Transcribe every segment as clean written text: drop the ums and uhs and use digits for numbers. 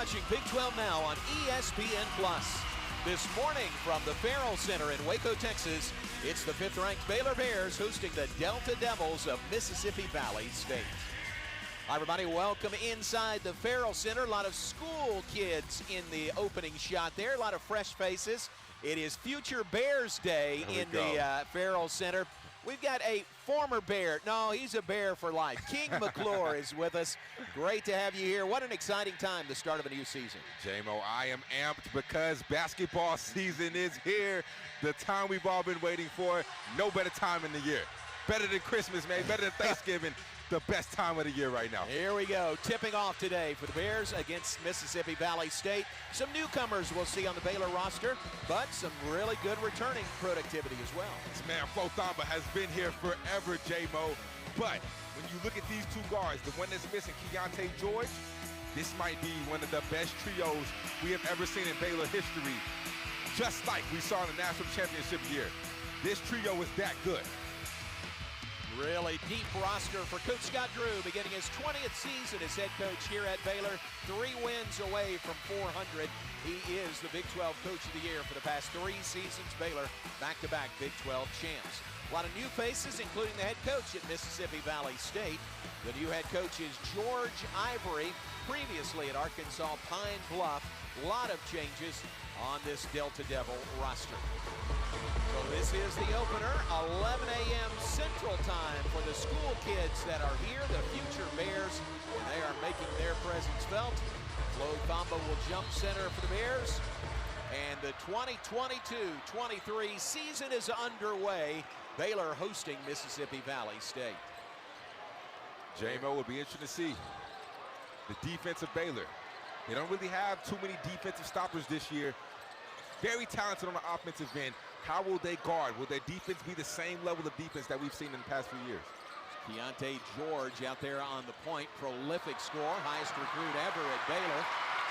watching Big 12 Now on ESPN+. This morning from the Farrell Center in Waco, Texas, it's the 5th-ranked Baylor Bears hosting the Delta Devils of Mississippi Valley State. Hi, everybody. Welcome inside the Farrell Center. A lot of school kids in the opening shot there. A lot of fresh faces. It is Future Bears Day in the Farrell Center. We've got a former Bear. No, he's a Bear for life. King McClure is with us. Great to have you here. What an exciting time, the start of a new season. J-Mo, I am amped because basketball season is here. The time we've all been waiting for. No better time in the year. Better than Christmas, man. Better than Thanksgiving. The best time of the year right now. Here we go. Tipping off today for the Bears against Mississippi Valley State. Some newcomers we'll see on the Baylor roster, but some really good returning productivity as well. This man, Fothamba, has been here forever, J-Mo. But when you look at these two guards, the one that's missing, Keontae George, this might be one of the best trios we have ever seen in Baylor history. Just like we saw in the national championship year. This trio is that good. Really deep roster for Coach Scott Drew, beginning his 20th season as head coach here at Baylor. 3 wins away from 400. He is the Big 12 Coach of the Year for the past 3 seasons. Baylor back-to-back Big 12 champs. A lot of new faces, including the head coach at Mississippi Valley State. The new head coach is George Ivory, previously at Arkansas Pine Bluff. A lot of changes on this Delta Devil roster. So this is the opener, 11 a.m. Central Time for the school kids that are here, the Future Bears, and they are making their presence felt. Fothamba will jump center for the Bears, and the 2022-23 season is underway. Baylor hosting Mississippi Valley State. J-Mo, will be interesting to see the defense of Baylor. They don't really have too many defensive stoppers this year. Very talented on the offensive end. How will they guard? Will their defense be the same level of defense that we've seen in the past few years? Keontae George out there on the point. Prolific scorer, highest recruit ever at Baylor.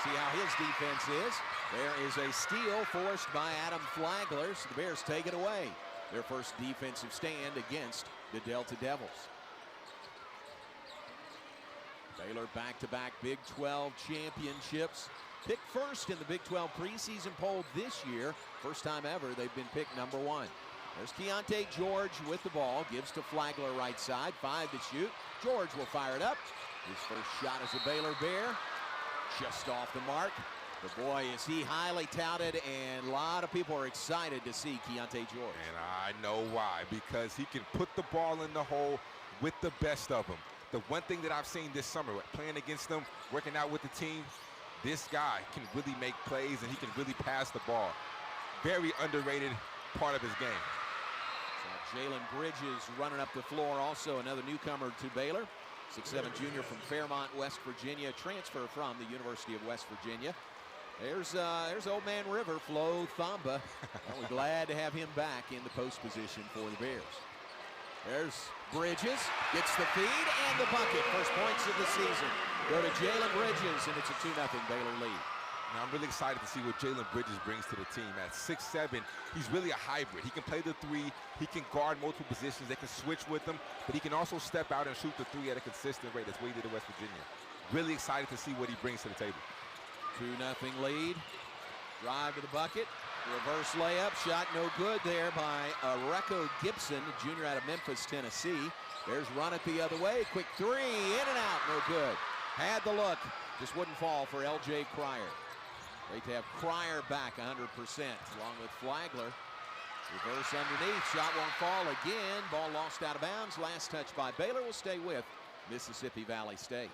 See how his defense is. There is a steal forced by Adam Flagler. So the Bears take it away. Their first defensive stand against the Delta Devils. Baylor back-to-back Big 12 championships. Picked first in the Big 12 preseason poll this year. First time ever they've been picked number 1. There's Keontae George with the ball. Gives to Flagler right side. 5 to shoot. George will fire it up. His first shot as a Baylor Bear. Just off the mark. But boy, is he highly touted, and a lot of people are excited to see Keontae George. And I know why. Because he can put the ball in the hole with the best of them. The one thing that I've seen this summer, playing against them, working out with the team, this guy can really make plays and he can really pass the ball. Very underrated part of his game. So Jalen Bridges running up the floor, also another newcomer to Baylor. 6'7" junior from Fairmont, West Virginia, transfer from the University of West Virginia. There's old man River, Fothamba. We're glad to have him back in the post position for the Bears. There's Bridges, gets the feed and the bucket. First points of the season go to Jalen Bridges, and it's a 2-0 Baylor lead. Now, I'm really excited to see what Jalen Bridges brings to the team. At 6'7", he's really a hybrid. He can play the 3, he can guard multiple positions, they can switch with him, but he can also step out and shoot the 3 at a consistent rate. That's what he did at West Virginia. Really excited to see what he brings to the table. 2-0 lead. Drive to the bucket. Reverse layup. Shot no good there by Recco Gibson, junior out of Memphis, Tennessee. Bears run it the other way. Quick 3. In and out. No good. Had the look. Just wouldn't fall for L.J. Cryer. Great to have Cryer back 100% along with Flagler. Reverse underneath. Shot won't fall again. Ball lost out of bounds. Last touch by Baylor will stay with Mississippi Valley State.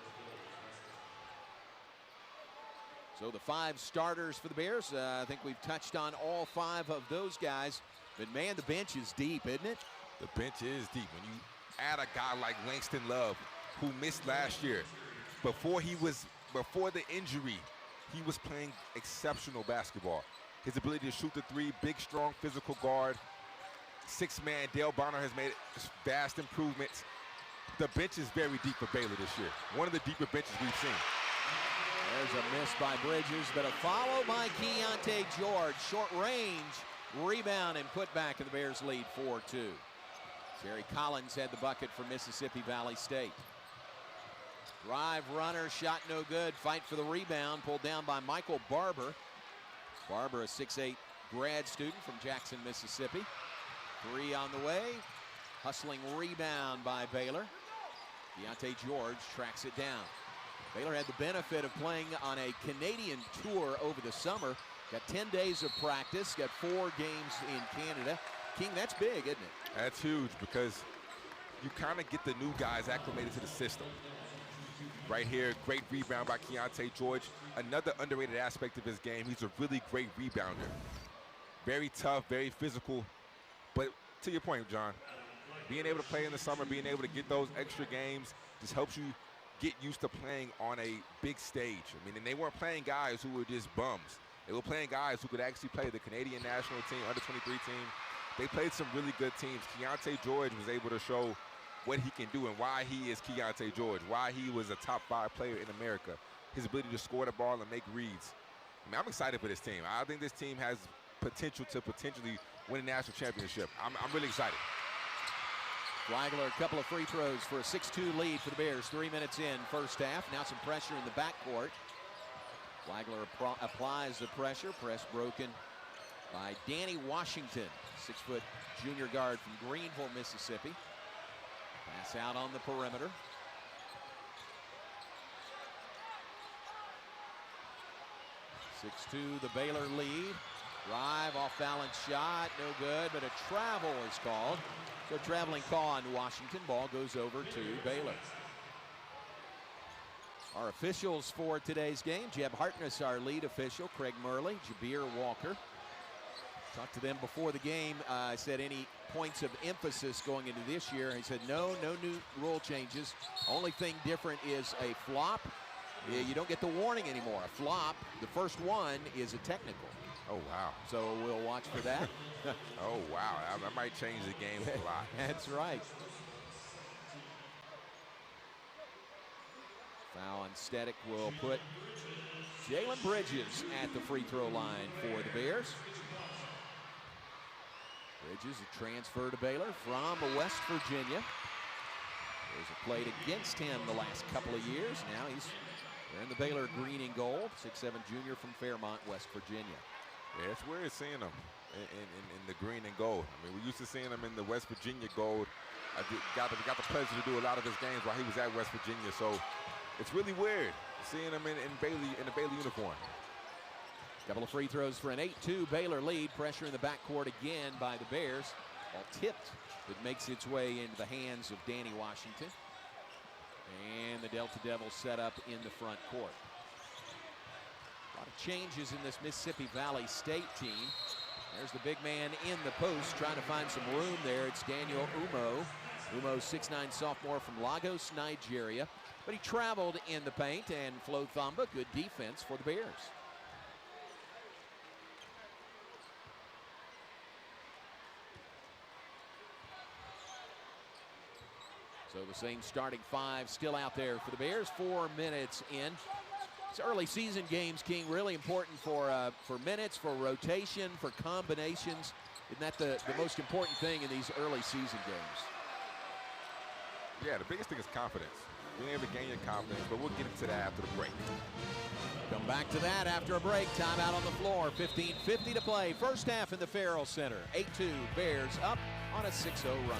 So the 5 starters for the Bears, I think we've touched on all 5 of those guys. But man, the bench is deep, isn't it? The bench is deep. When you add a guy like Langston Love, who missed last year, before the injury, he was playing exceptional basketball. His ability to shoot the 3, big, strong, physical guard. 6-man, Dale Bonner has made vast improvements. The bench is very deep for Baylor this year. One of the deeper benches we've seen. There's a miss by Bridges, but a follow by Keontae George. Short range, rebound, and put back in the Bears lead 4-2. Jerry Collins had the bucket for Mississippi Valley State. Drive runner, shot no good. Fight for the rebound, pulled down by Michael Barber. Barber, a 6'8" grad student from Jackson, Mississippi. 3 on the way. Hustling rebound by Baylor. Deontay George tracks it down. Baylor had the benefit of playing on a Canadian tour over the summer. Got 10 days of practice, got 4 games in Canada. King, that's big, isn't it? That's huge because you kind of get the new guys acclimated to the system. Right here, great rebound by Deontay George. Another underrated aspect of his game, he's a really great rebounder. Very tough, very physical. But to your point, John, being able to play in the summer, being able to get those extra games just helps you get used to playing on a big stage. I mean, and they weren't playing guys who were just bums. They were playing guys who could actually play the Canadian national team, under-23 team. They played some really good teams. Deontay George was able to show what he can do and why he is Deontay George, why he was a top 5 player in America. His ability to score the ball and make reads. I mean, I'm excited for this team. I think this team has potential to potentially win a national championship. I'm really excited. Flagler, a couple of free throws for a 6-2 lead for the Bears. 3 minutes in, first half. Now some pressure in the backcourt. Flagler applies the pressure. Press broken by Danny Washington, 6-foot junior guard from Greenville, Mississippi. Pass out on the perimeter. (6-2) the Baylor lead. Drive, off-balance shot, no good, but a travel is called. So traveling call on Washington. Ball goes over to Baylor. Our officials for today's game: Jeb Hartness, our lead official; Craig Murley, Jabir Walker. Talked to them before the game. I said any points of emphasis going into this year. He said no new rule changes. Only thing different is a flop. You don't get the warning anymore. A flop, the first one, is a technical. Oh, wow. So we'll watch for that. Oh, wow. That might change the game a lot. That's right. Foul on Stedick will put Jalen Bridges at the free throw line for the Bears. Bridges, a transfer to Baylor from West Virginia. There's a played against him the last couple of years. Now he's wearing the Baylor green and gold. 6'7" junior from Fairmont, West Virginia. Yeah, it's weird seeing him in the green and gold. I mean, we used to seeing him in the West Virginia gold. I got the pleasure to do a lot of his games while he was at West Virginia. So it's really weird seeing him in the Baylor uniform. Couple of free throws for an 8-2 Baylor lead. Pressure in the backcourt again by the Bears. Ball tipped, but makes its way into the hands of Danny Washington. And the Delta Devils set up in the front court. A lot of changes in this Mississippi Valley State team. There's the big man in the post trying to find some room there. It's Daniel Umo. Umo, 6'9" sophomore from Lagos, Nigeria. But he traveled in the paint, and Flo Thamba, good defense for the Bears. So the same starting 5 still out there for the Bears. 4 minutes in. It's early season games, King, really important for minutes, for rotation, for combinations. Isn't that the most important thing in these early season games? Yeah, the biggest thing is confidence. Being able to gain your confidence, but we'll get into that after the break. Come back to that after a break. Timeout on the floor. 15:50 to play. First half in the Farrell Center. 8-2 Bears up on a 6-0 run.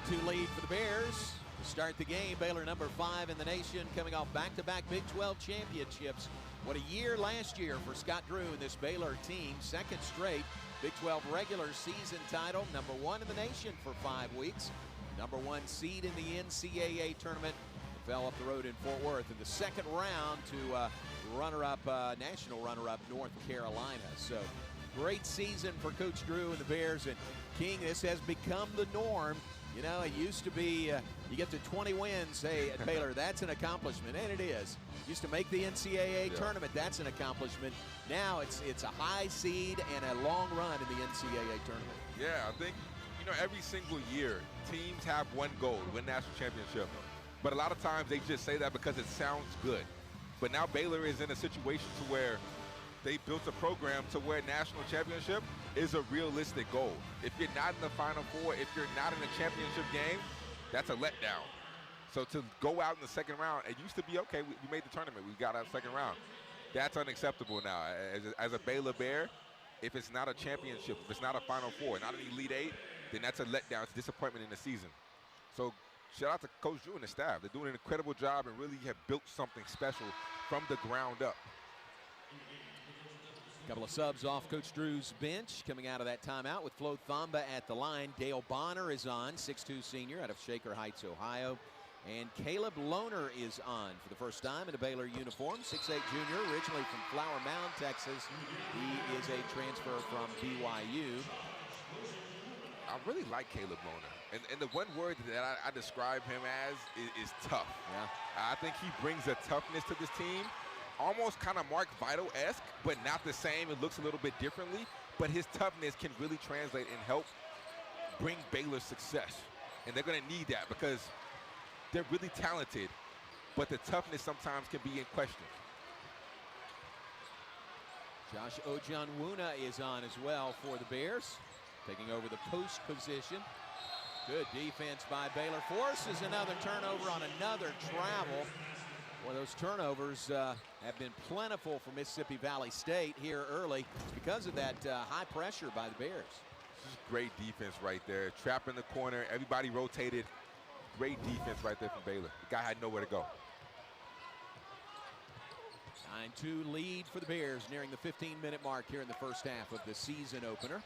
8-2 lead for the Bears. To start the game, Baylor number 5 in the nation, coming off back-to-back Big 12 championships. What a year last year for Scott Drew and this Baylor team. Second straight Big 12 regular season title. Number 1 in the nation for 5 weeks. Number 1 seed in the NCAA tournament. Fell up the road in Fort Worth in the second round to national runner-up North Carolina. So great season for Coach Drew and the Bears. And King, this has become the norm. You know, it used to be you get to 20 wins, hey, at Baylor, that's an accomplishment, and it is. Used to make the NCAA tournament, that's an accomplishment. Now it's a high seed and a long run in the NCAA tournament. Yeah, I think, you know, every single year, teams have one goal, win national championship. But a lot of times they just say that because it sounds good. But now Baylor is in a situation to where they built a program to where national championship is a realistic goal. If you're not in the Final Four, if you're not in a championship game, That's a letdown. So to go out in the second round, it used to be, okay, we made the tournament. We got out second round. That's unacceptable now. As a Baylor Bear, if it's not a championship, if it's not a Final Four, not an Elite Eight, then that's a letdown. It's a disappointment in the season. So shout out to Coach Drew and the staff. They're doing an incredible job and really have built something special from the ground up. A couple of subs off Coach Drew's bench coming out of that timeout with Flo Thamba at the line. Dale Bonner is on, 6'2" senior out of Shaker Heights, Ohio. And Caleb Lohner is on for the first time in a Baylor uniform, 6'8" junior, originally from Flower Mound, Texas. He is a transfer from BYU. I really like Caleb Lohner. And the one word that I describe him as is tough. Yeah. I think he brings a toughness to this team, almost kind of Mark Vital-esque, but not the same. It looks a little bit differently. But his toughness can really translate and help bring Baylor success. And they're going to need that because they're really talented, but the toughness sometimes can be in question. Josh Ojanwuna is on as well for the Bears, taking over the post position. Good defense by Baylor. Forces another turnover on another travel. Well, those turnovers have been plentiful for Mississippi Valley State here early because of that high pressure by the Bears. This is great defense right there. Trap in the corner, everybody rotated. Great defense right there from Baylor. The guy had nowhere to go. 9-2 lead for the Bears, nearing the 15-minute mark here in the first half of the season opener.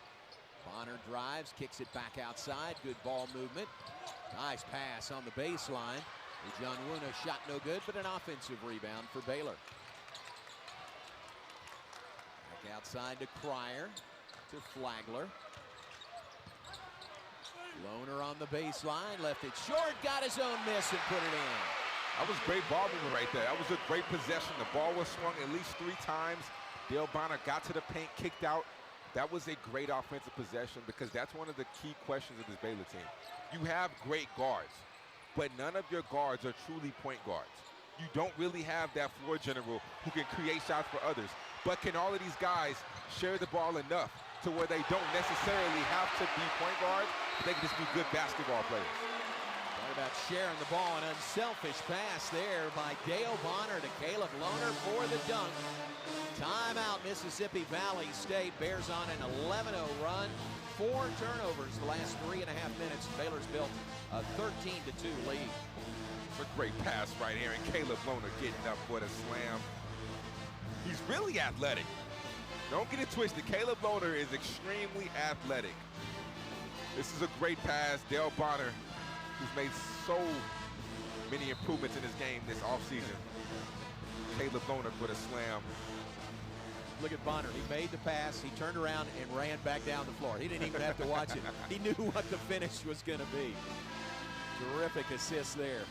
Bonner drives, kicks it back outside. Good ball movement. Nice pass on the baseline. Ojanwuna shot no good, but an offensive rebound for Baylor. Back outside to Cryer, to Flagler. Lohner on the baseline, left it short, got his own miss and put it in. That was great ball movement right there. That was a great possession. The ball was swung at least 3 times. Dale Bonner got to the paint, kicked out. That was a great offensive possession because that's one of the key questions of this Baylor team. You have great guards, but none of your guards are truly point guards. You don't really have that floor general who can create shots for others. But can all of these guys share the ball enough to where they don't necessarily have to be point guards? They can just be good basketball players. What about sharing the ball? An unselfish pass there by Dale Bonner to Caleb Lohner for the dunk. Timeout, Mississippi Valley State. Bears on an 11-0 run. 4 turnovers the last 3.5 minutes. Baylor's built a 13-2 lead. It's a great pass right here, and Caleb Lohner getting up for the slam. He's really athletic. Don't get it twisted. Caleb Lohner is extremely athletic. This is a great pass. Dale Bonner, who's made so many improvements in his game this offseason. Caleb Lohner for the slam. Look at Bonner. He made the pass. He turned around and ran back down the floor. He didn't even have to watch it. He knew what the finish was going to be. Terrific assist there.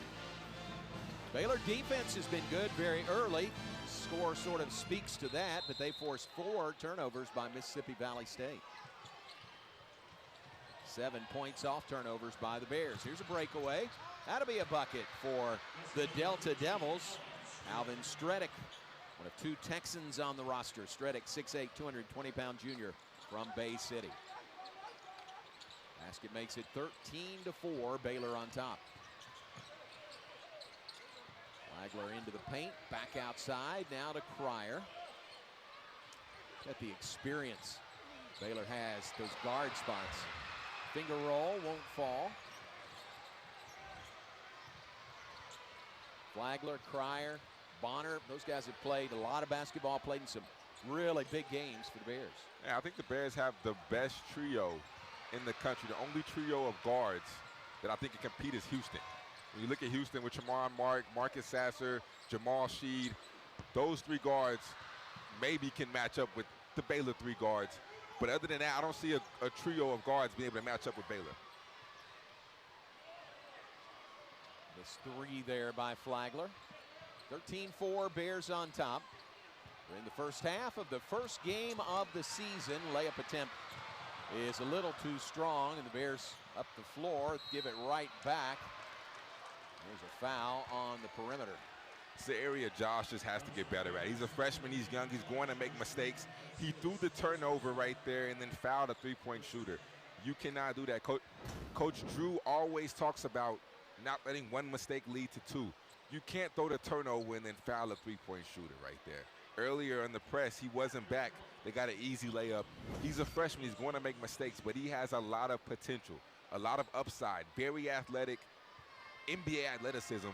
Baylor defense has been good very early. Score sort of speaks to that, but they forced 4 turnovers by Mississippi Valley State. 7 points off turnovers by the Bears. Here's a breakaway. That'll be a bucket for the Delta Devils. Alvin Stredick, one of 2 Texans on the roster. Stredick, 6'8", 220-pound junior from Bay City. Basket makes it 13-4, Baylor on top. Flagler into the paint, back outside, now to Cryer. Got the experience Baylor has, those guard spots. Finger roll, won't fall. Flagler, Cryer, Bonner, those guys have played a lot of basketball, played in some really big games for the Bears. Yeah, I think the Bears have the best trio in the country. The only trio of guards that I think can compete is Houston. When you look at Houston with Jamar Mark, Marcus Sasser, Jamal Sheed, those 3 guards maybe can match up with the Baylor 3 guards. But other than that, I don't see a trio of guards being able to match up with Baylor. This 3 there by Flagler. 13-4, Bears on top. We're in the first half of the first game of the season. Layup attempt is a little too strong, and the Bears up the floor, give it right back. There's a foul on the perimeter. It's the area Josh just has to get better at. He's a freshman, he's young, he's going to make mistakes. He threw the turnover right there and then fouled a 3-point shooter. You cannot do that. Coach Drew always talks about not letting one mistake lead to two. You can't throw the turnover and then foul a three-point shooter right there. Earlier in the press, he wasn't back. They got an easy layup. He's a freshman. He's going to make mistakes, but he has a lot of potential, a lot of upside, very athletic, NBA athleticism,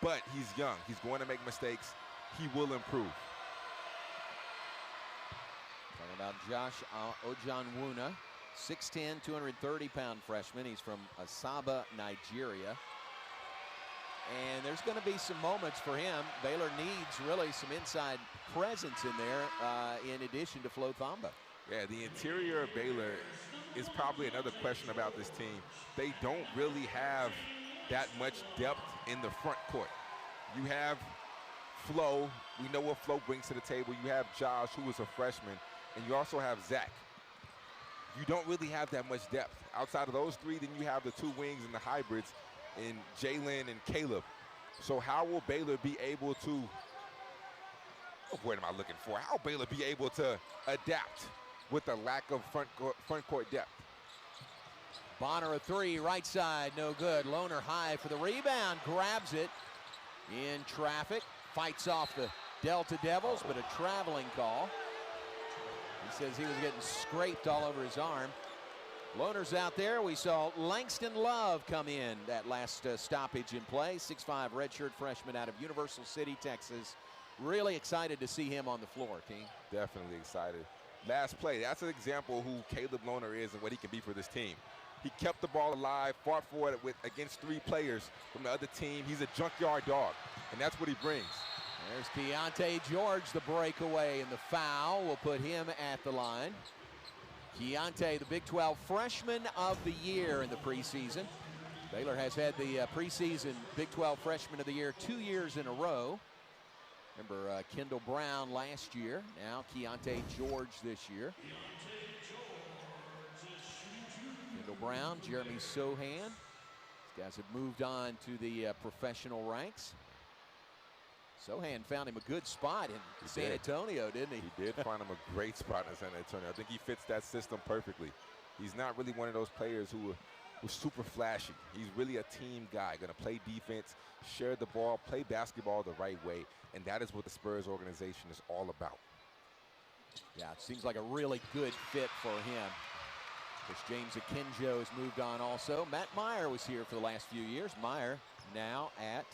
but he's young. He's going to make mistakes. He will improve. Talking about Josh Ojanwuna, 6'10", 230-pound freshman. He's from Asaba, Nigeria. And there's going to be some moments for him. Baylor needs really some inside presence in there in addition to Flo Thamba. Yeah, the interior of Baylor is probably another question about this team. They don't really have that much depth in the front court. You have Flo. We know what Flo brings to the table. You have Josh, who is a freshman, and you also have Zach. You don't really have that much depth. Outside of those three, then you have the two wings and the hybrids in Jalen and Caleb. So how will Baylor be able to, what am I looking for? How will Baylor be able to adapt with the lack of front court depth? Bonner a three, right side, no good. Lohner high for the rebound, grabs it in traffic, fights off the Delta Devils, but a traveling call. He says he was getting scraped all over his arm. Lohner's out there. We saw Langston Love come in that last stoppage in play. 6'5" redshirt freshman out of Universal City, Texas. Really excited to see him on the floor, King. Definitely excited. Last play, that's an example who Caleb Lohner is and what he can be for this team. He kept the ball alive, fought for it against three players from the other team. He's a junkyard dog, and that's what he brings. There's Keontae George, the breakaway, and the foul will put him at the line. Keontae, the Big 12 Freshman of the Year in the preseason. Baylor has had the preseason Big 12 Freshman of the Year 2 years in a row. Remember Kendall Brown last year. Now Keontae George this year. Kendall Brown, Jeremy Sohan. These guys have moved on to the professional ranks. Sohan found him a good spot in San Antonio, didn't he? He did find him a great spot in San Antonio. I think he fits that system perfectly. He's not really one of those players who are super flashy. He's really a team guy, going to play defense, share the ball, play basketball the right way, and that is what the Spurs organization is all about. Yeah, it seems like a really good fit for him. Of course, James Akinjo has moved on also. Matt Meyer was here for the last few years. Meyer now at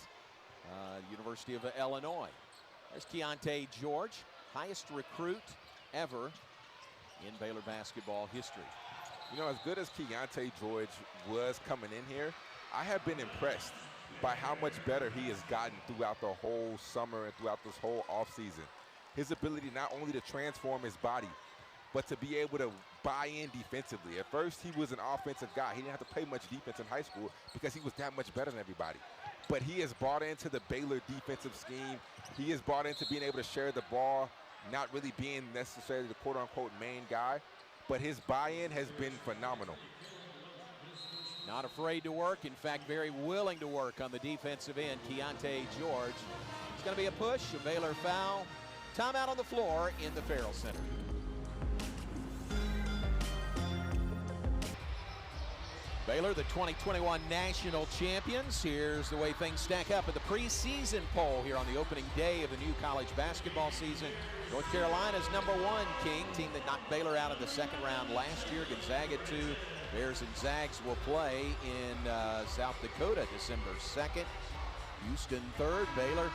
University of Illinois. There's Keontae George, highest recruit ever in Baylor basketball history. You know, as good as Keontae George was coming in here, I have been impressed by how much better he has gotten throughout the whole summer and throughout this whole offseason. His ability not only to transform his body, but to be able to buy in defensively. At first, he was an offensive guy. He didn't have to play much defense in high school because he was that much better than everybody. But he has bought into the Baylor defensive scheme. He has bought into being able to share the ball, not really being necessarily the quote-unquote main guy. But his buy-in has been phenomenal. Not afraid to work. In fact, very willing to work on the defensive end. Keontae George. It's going to be a push, a Baylor foul. Timeout on the floor in the Farrell Center. Baylor, the 2021 national champions. Here's the way things stack up at the preseason poll here on the opening day of the new college basketball season. North Carolina's #1, King, team that knocked Baylor out of the second round last year. Gonzaga 2. Bears and Zags will play in South Dakota December 2nd. Houston 3rd, Baylor.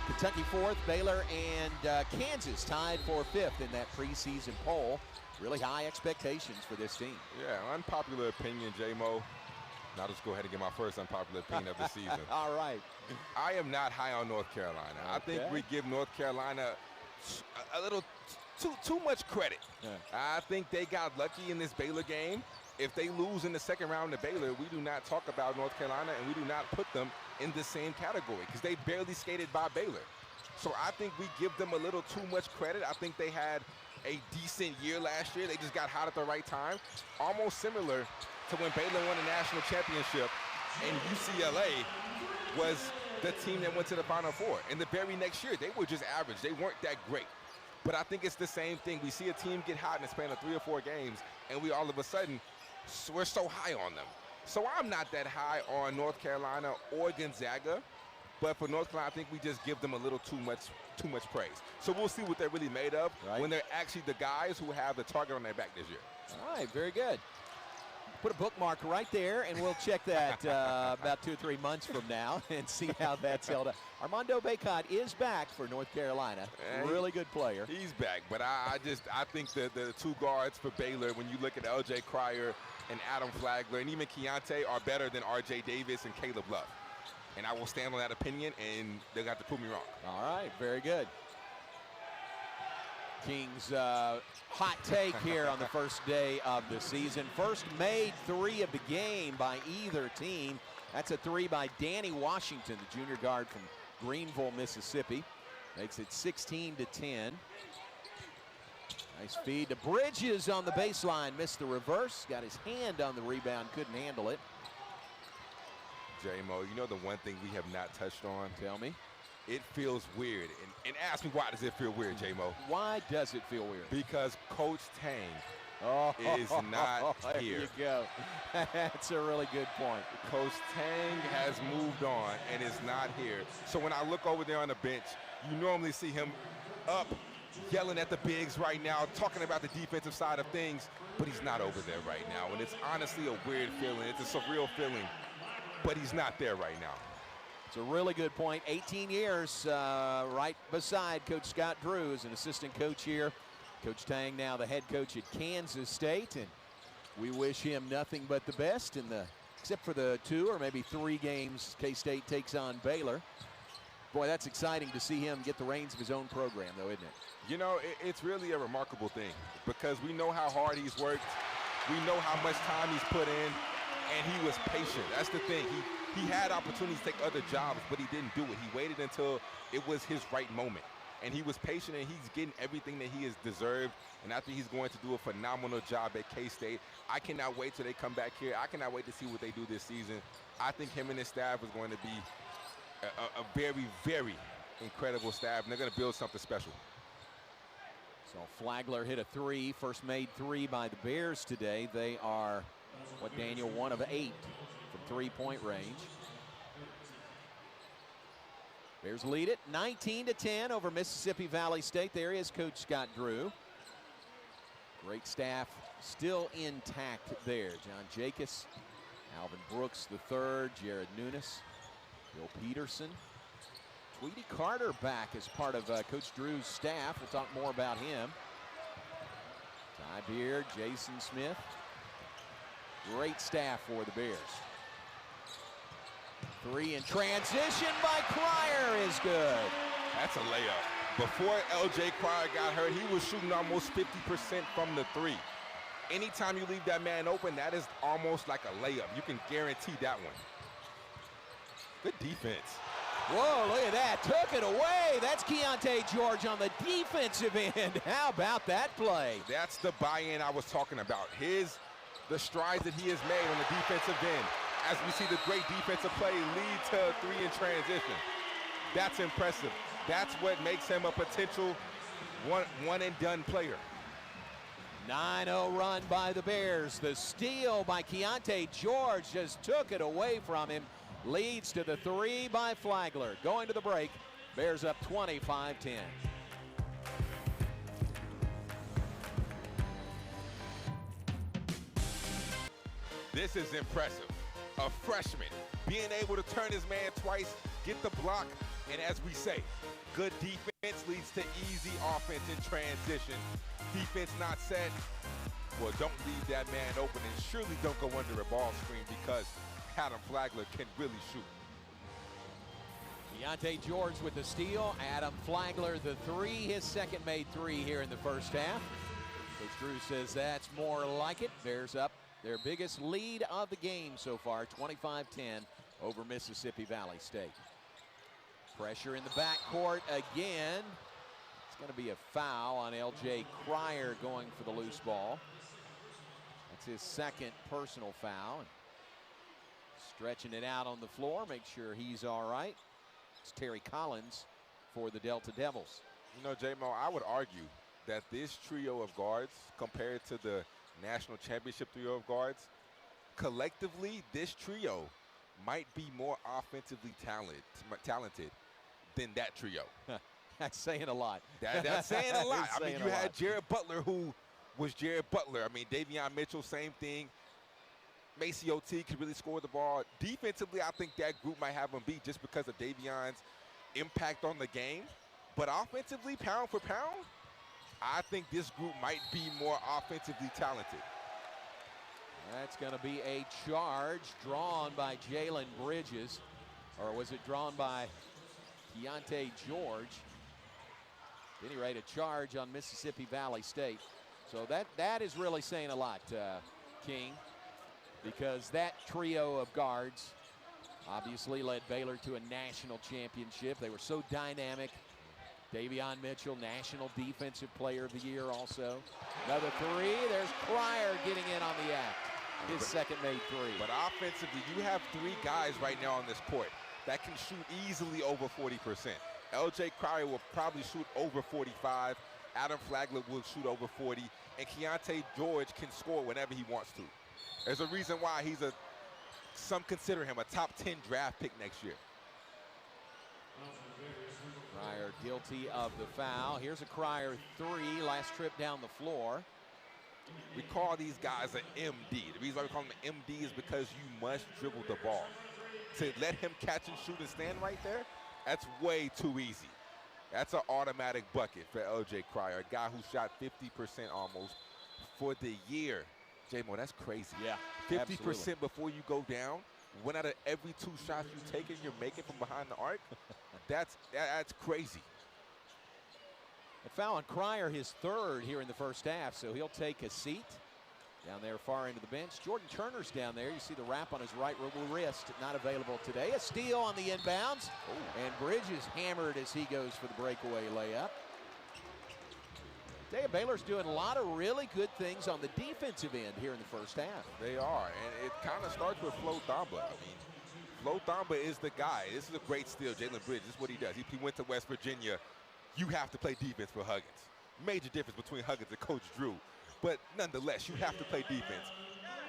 Kentucky 4th, Baylor and Kansas tied for 5th in that preseason poll. Really high expectations for this team. Yeah, unpopular opinion, J-Mo. Now let's go ahead and get my first unpopular opinion of the season. All right. I am not high on North Carolina. Okay. I think we give North Carolina a little too much credit. Yeah. I think they got lucky in this Baylor game. If they lose in the second round to Baylor, we do not talk about North Carolina, and we do not put them in the same category because they barely skated by Baylor. So I think we give them a little too much credit. I think they had a decent year last year. They just got hot at the right time. Almost similar to when Baylor won the national championship and UCLA was the team that went to the Final Four. And the very next year, they were just average. They weren't that great. But I think it's the same thing. We see a team get hot in the span of 3 or 4 games, and we all of a sudden, we're so high on them. So I'm not that high on North Carolina or Gonzaga, but for North Carolina, I think we just give them a little too much praise. So we'll see what they're really made of when they're actually the guys who have the target on their back this year. All right, very good. Put a bookmark right there, and we'll check that about 2 or 3 months from now and see how that's held up. Armando Bacot is back for North Carolina. Really good player. He's back, but I think the 2 guards for Baylor, when you look at L.J. Cryer and Adam Flagler, and even Keontae, are better than R.J. Davis and Caleb Love. And I will stand on that opinion, and they'll have to prove me wrong. All right, very good. Kings hot take here on the first day of the season. First made 3 of the game by either team. That's a 3 by Danny Washington, the junior guard from Greenville, Mississippi. Makes it 16-10. Nice feed to Bridges on the baseline. Missed the reverse. Got his hand on the rebound. Couldn't handle it. J-Mo, you know the one thing we have not touched on? Tell me. It feels weird. And ask me, why does it feel weird, J-Mo? Why does it feel weird? Because Coach Tang is not here. There you go. That's a really good point. Coach Tang has moved on and is not here. So when I look over there on the bench, you normally see him up yelling at the bigs right now, talking about the defensive side of things, but he's not over there right now. And it's honestly a weird feeling. It's a surreal feeling, but he's not there right now. It's a really good point. 18 years right beside Coach Scott Drew as an assistant coach here. Coach Tang now the head coach at Kansas State, and we wish him nothing but the best except for the 2 or maybe 3 games K-State takes on Baylor. Boy, that's exciting to see him get the reins of his own program, though, isn't it? You know, it's really a remarkable thing because we know how hard he's worked. We know how much time he's put in, and he was patient. That's the thing. He had opportunities to take other jobs, but he didn't do it. He waited until it was his right moment. And he was patient, and he's getting everything that he has deserved. And I think he's going to do a phenomenal job at K-State. I cannot wait till they come back here. I cannot wait to see what they do this season. I think him and his staff is going to be a very, very incredible staff, and they're going to build something special. So Flagler hit a 3, first made 3 by the Bears today. They are, Daniel, 1 of 8 from 3-point range. Bears lead it 19-10 over Mississippi Valley State. There is Coach Scott Drew. Great staff still intact there. John Jacobs, Alvin Brooks III, Jared Nunes, Bill Peterson. Tweety Carter back as part of Coach Drew's staff. We'll talk more about him. Ty Beard, Jason Smith. Great staff for the Bears. 3 in transition by Cryer is good. That's a layup. Before L.J. Cryer got hurt, he was shooting almost 50% from the 3. Anytime you leave that man open, that is almost like a layup. You can guarantee that one. Good defense. Whoa, look at that. Took it away. That's Keontae George on the defensive end. How about that play? That's the buy-in I was talking about. The strides that he has made on the defensive end. As we see the great defensive play lead to a 3 in transition. That's impressive. That's what makes him a potential one-and-done player. 9-0 run by the Bears. The steal by Keontae George just took it away from him. Leads to the 3 by Flagler. Going to the break. Bears up 25-10. This is impressive. A freshman being able to turn his man twice, get the block, and as we say, good defense leads to easy offense in transition. Defense not set, well, don't leave that man open, and surely don't go under a ball screen because Adam Flagler can really shoot. Keontae George with the steal. Adam Flagler the 3, his second made 3 here in the first half. Coach Drew says that's more like it. Bears up their biggest lead of the game so far, 25-10 over Mississippi Valley State. Pressure in the backcourt again. It's going to be a foul on L.J. Cryer going for the loose ball. That's his second personal foul. Stretching it out on the floor, make sure he's all right. It's Terry Collins for the Delta Devils. You know, J-Mo, I would argue that this trio of guards, compared to the national championship trio of guards, collectively, this trio might be more offensively talented than that trio. That's saying a lot. That's saying a lot. I mean, you had lot. Jared Butler, who was Jared Butler. I mean, Davion Mitchell, same thing. Macy O.T. could really score the ball. Defensively, I think that group might have them beat just because of Davion's impact on the game. But offensively, pound for pound, I think this group might be more offensively talented. That's going to be a charge drawn by Jalen Bridges. Or was it drawn by Keontae George? At any rate, a charge on Mississippi Valley State. So that is really saying a lot, King, because that trio of guards obviously led Baylor to a national championship. They were so dynamic. Davion Mitchell, National Defensive Player of the Year also. Another three. There's Cryer getting in on the act. His second made three. But offensively, you have three guys right now on this court that can shoot easily over 40%. L.J. Cryer will probably shoot over 45. Adam Flagler will shoot over 40. And Keontae George can score whenever he wants to. There's a reason why some consider him a top 10 draft pick next year. Cryer guilty of the foul. Here's a Cryer three, last trip down the floor. We call these guys an MD. The reason why we call him an MD is because you must dribble the ball. To let him catch and shoot and stand right there, that's way too easy. That's an automatic bucket for L.J. Cryer, a guy who shot 50% almost for the year. J-Mo, that's crazy. Yeah, 50% absolutely. before you go down. One out of every two shots you take and you're making from behind the arc. That's crazy. A foul on Cryer, his third here in the first half, so he'll take a seat down there far into the bench. Jordan Turner's down there. You see the wrap on his right wrist, not available today. A steal on the inbounds, and Bridges hammered as he goes for the breakaway layup. Baylor's doing a lot of really good things on the defensive end here in the first half. They are, and it kind of starts with Flo Thamba. I mean, Flo Thamba is the guy. This is a great steal. Jalen Bridges, this is what he does. He went to West Virginia. You have to play defense for Huggins. Major difference between Huggins and Coach Drew. But nonetheless, you have to play defense.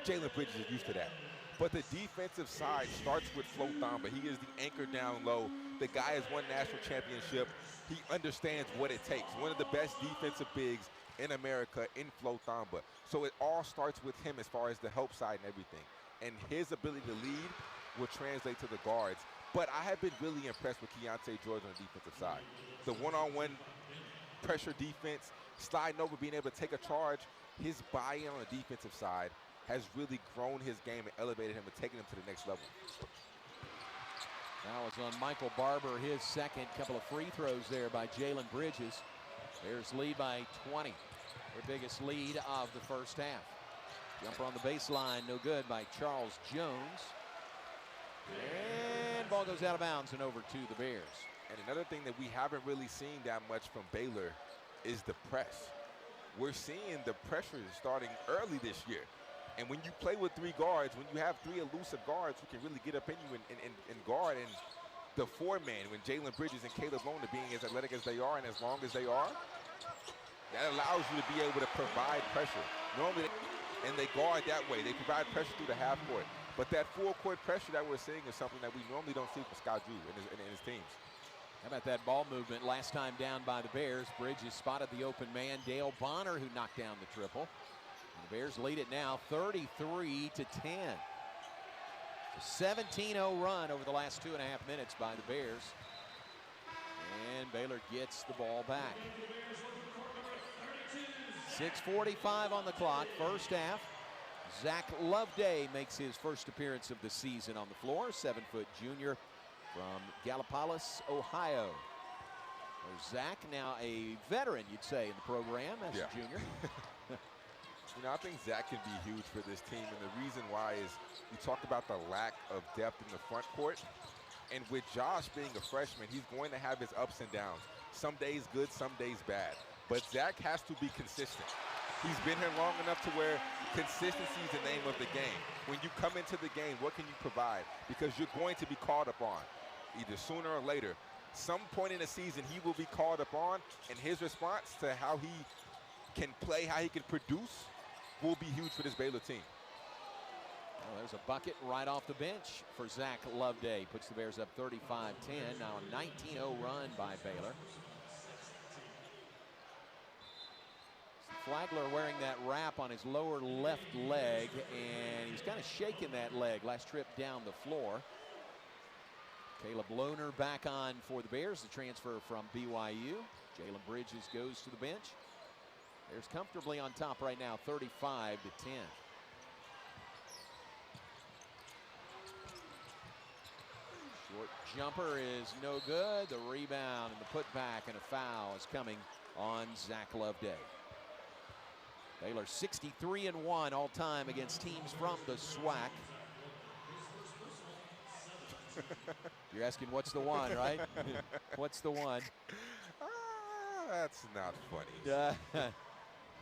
Jalen Bridges is used to that. But the defensive side starts with Flo Thamba. He is the anchor down low. The guy has won national championship. He understands what it takes. One of the best defensive bigs in America in Flo Thamba. So it all starts with him as far as the help side and everything. And his ability to lead will translate to the guards. But I have been really impressed with Keontae George on the defensive side. The one-on-one pressure defense, sliding over, being able to take a charge, his buy-in on the defensive side has really grown his game and elevated him and taken him to the next level. Now it's on Michael Barber, his second. Couple of free throws there by Jalen Bridges. Bears lead by 20. Their biggest lead of the first half. Jumper on the baseline, no good by Charles Jones. And ball goes out of bounds and over to the Bears. And another thing that we haven't really seen that much from Baylor is the press. We're seeing the pressure starting early this year. And when you play with three guards, when you have three elusive guards who can really get up in you and guard, and the four-man, when Jalen Bridges and Caleb Lona being as athletic as they are and as long as they are, that allows you to be able to provide pressure. Normally, and they guard that way. They provide pressure through the half court. But that full-court pressure that we're seeing is something that we normally don't see from Scott Drew and his teams. How about that ball movement last time down by the Bears? Bridges spotted the open man, Dale Bonner, who knocked down the triple. And the Bears lead it now 33-10. A 17-0 run over the last 2.5 minutes by the Bears. And Baylor gets the ball back. 6:45 on the clock, first half. Zach Loveday makes his first appearance of the season on the floor. 7-foot junior from Gallipolis, Ohio. There's Zach, now a veteran, you'd say, in the program as a junior. You know, I think Zach can be huge for this team, and the reason why is we talk about the lack of depth in the front court, and with Josh being a freshman, he's going to have his ups and downs. Some days good, some days bad. But Zach has to be consistent. He's been here long enough to where consistency is the name of the game. When you come into the game, what can you provide? Because you're going to be called upon, either sooner or later. Some point in the season, he will be called upon, and his response to how he can play, how he can produce, will be huge for this Baylor team. Well, there's a bucket right off the bench for Zach Loveday. Puts the Bears up 35-10. Now a 19-0 run by Baylor. Flagler wearing that wrap on his lower left leg, and he's kind of shaking that leg last trip down the floor. Caleb Lohner back on for the Bears, the transfer from BYU. Jalen Bridges goes to the bench. Bears comfortably on top right now, 35-10. Short jumper is no good. The rebound and the putback and a foul is coming on Zach Loveday. Baylor 63-1 all time against teams from the SWAC. You're asking what's the one, right? What's the one? That's not funny.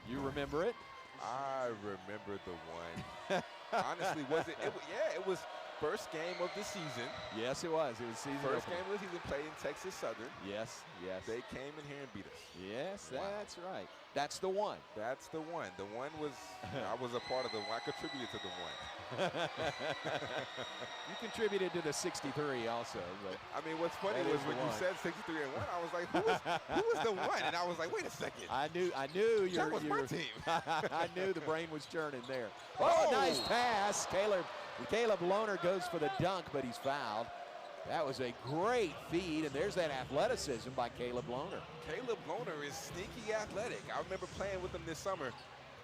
You remember it? I remember the one. Honestly, it was first game of the season. Yes, it was. It was season First opener. game of the season, played in Texas Southern. Yes, yes. They came in here and beat us. Yes, Wow. that's right. That's the one. That's the one. The one was, I was a part of the one. I contributed to the one. You contributed to the 63 also. But I mean, what's funny was when you said 63-1, I was like, who was the one? And I was like, wait a second. I knew That was my team. I knew the brain was churning there. Oh, nice pass. Caleb Lohner goes for the dunk, but he's fouled. That was a great feed, and there's that athleticism by Caleb Lohner. Caleb Lohner is sneaky athletic. I remember playing with him this summer,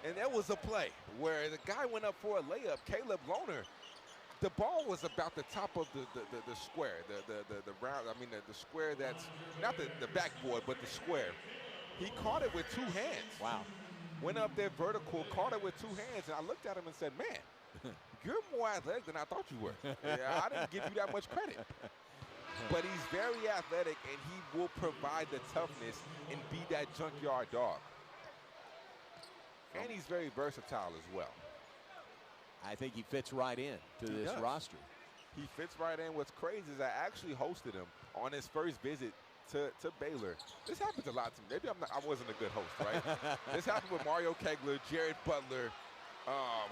and there was a play where the guy went up for a layup. Caleb Lohner, the ball was about the top of the square, the round. I mean, the square that's not the backboard, but the square. He caught it with two hands. Wow. Went up there vertical, caught it with two hands, and I looked at him and said, man, you're more athletic than I thought you were. Yeah, I didn't give you that much credit. But he's very athletic, and he will provide the toughness and be that junkyard dog. And he's very versatile as well. I think he fits right in to this roster. He fits right in. What's crazy is I actually hosted him on his first visit to Baylor. This happens a lot to me. Maybe I wasn't a good host, right? This happened with Mario Kegler, Jared Butler,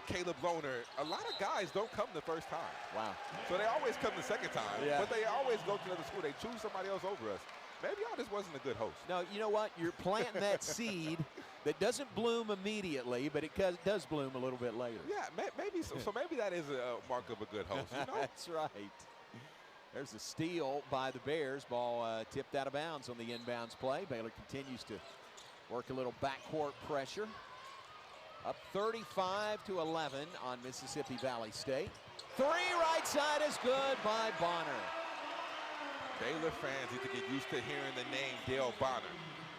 Caleb Lohner. A lot of guys don't come the first time. Wow. So they always come the second time, Yeah. but they always go to another school. They choose somebody else over us. Maybe I just wasn't a good host. No, you know what? You're planting that seed that doesn't bloom immediately, but it does bloom a little bit later. Yeah, maybe so. So maybe that is a mark of a good host, you know? That's right. There's a steal by the Bears. Ball tipped out of bounds on the inbounds play. Baylor continues to work a little backcourt pressure. Up 35-11 on Mississippi Valley State. Three right side is good by Bonner. Baylor fans need to get used to hearing the name Dale Bonner.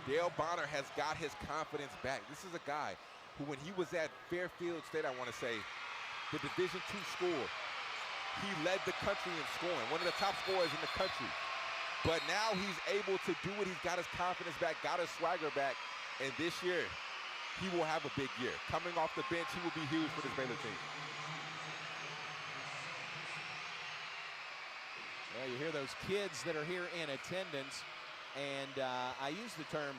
Dale Bonner has got his confidence back. This is a guy who, when he was at Fairfield State, I want to say, the Division II school, he led the country in scoring, one of the top scorers in the country. But now he's able to do it. He's got his confidence back, got his swagger back, and this year, he will have a big year. Coming off the bench, he will be huge for this Baylor team. Well, you hear those kids that are here in attendance, and I use the term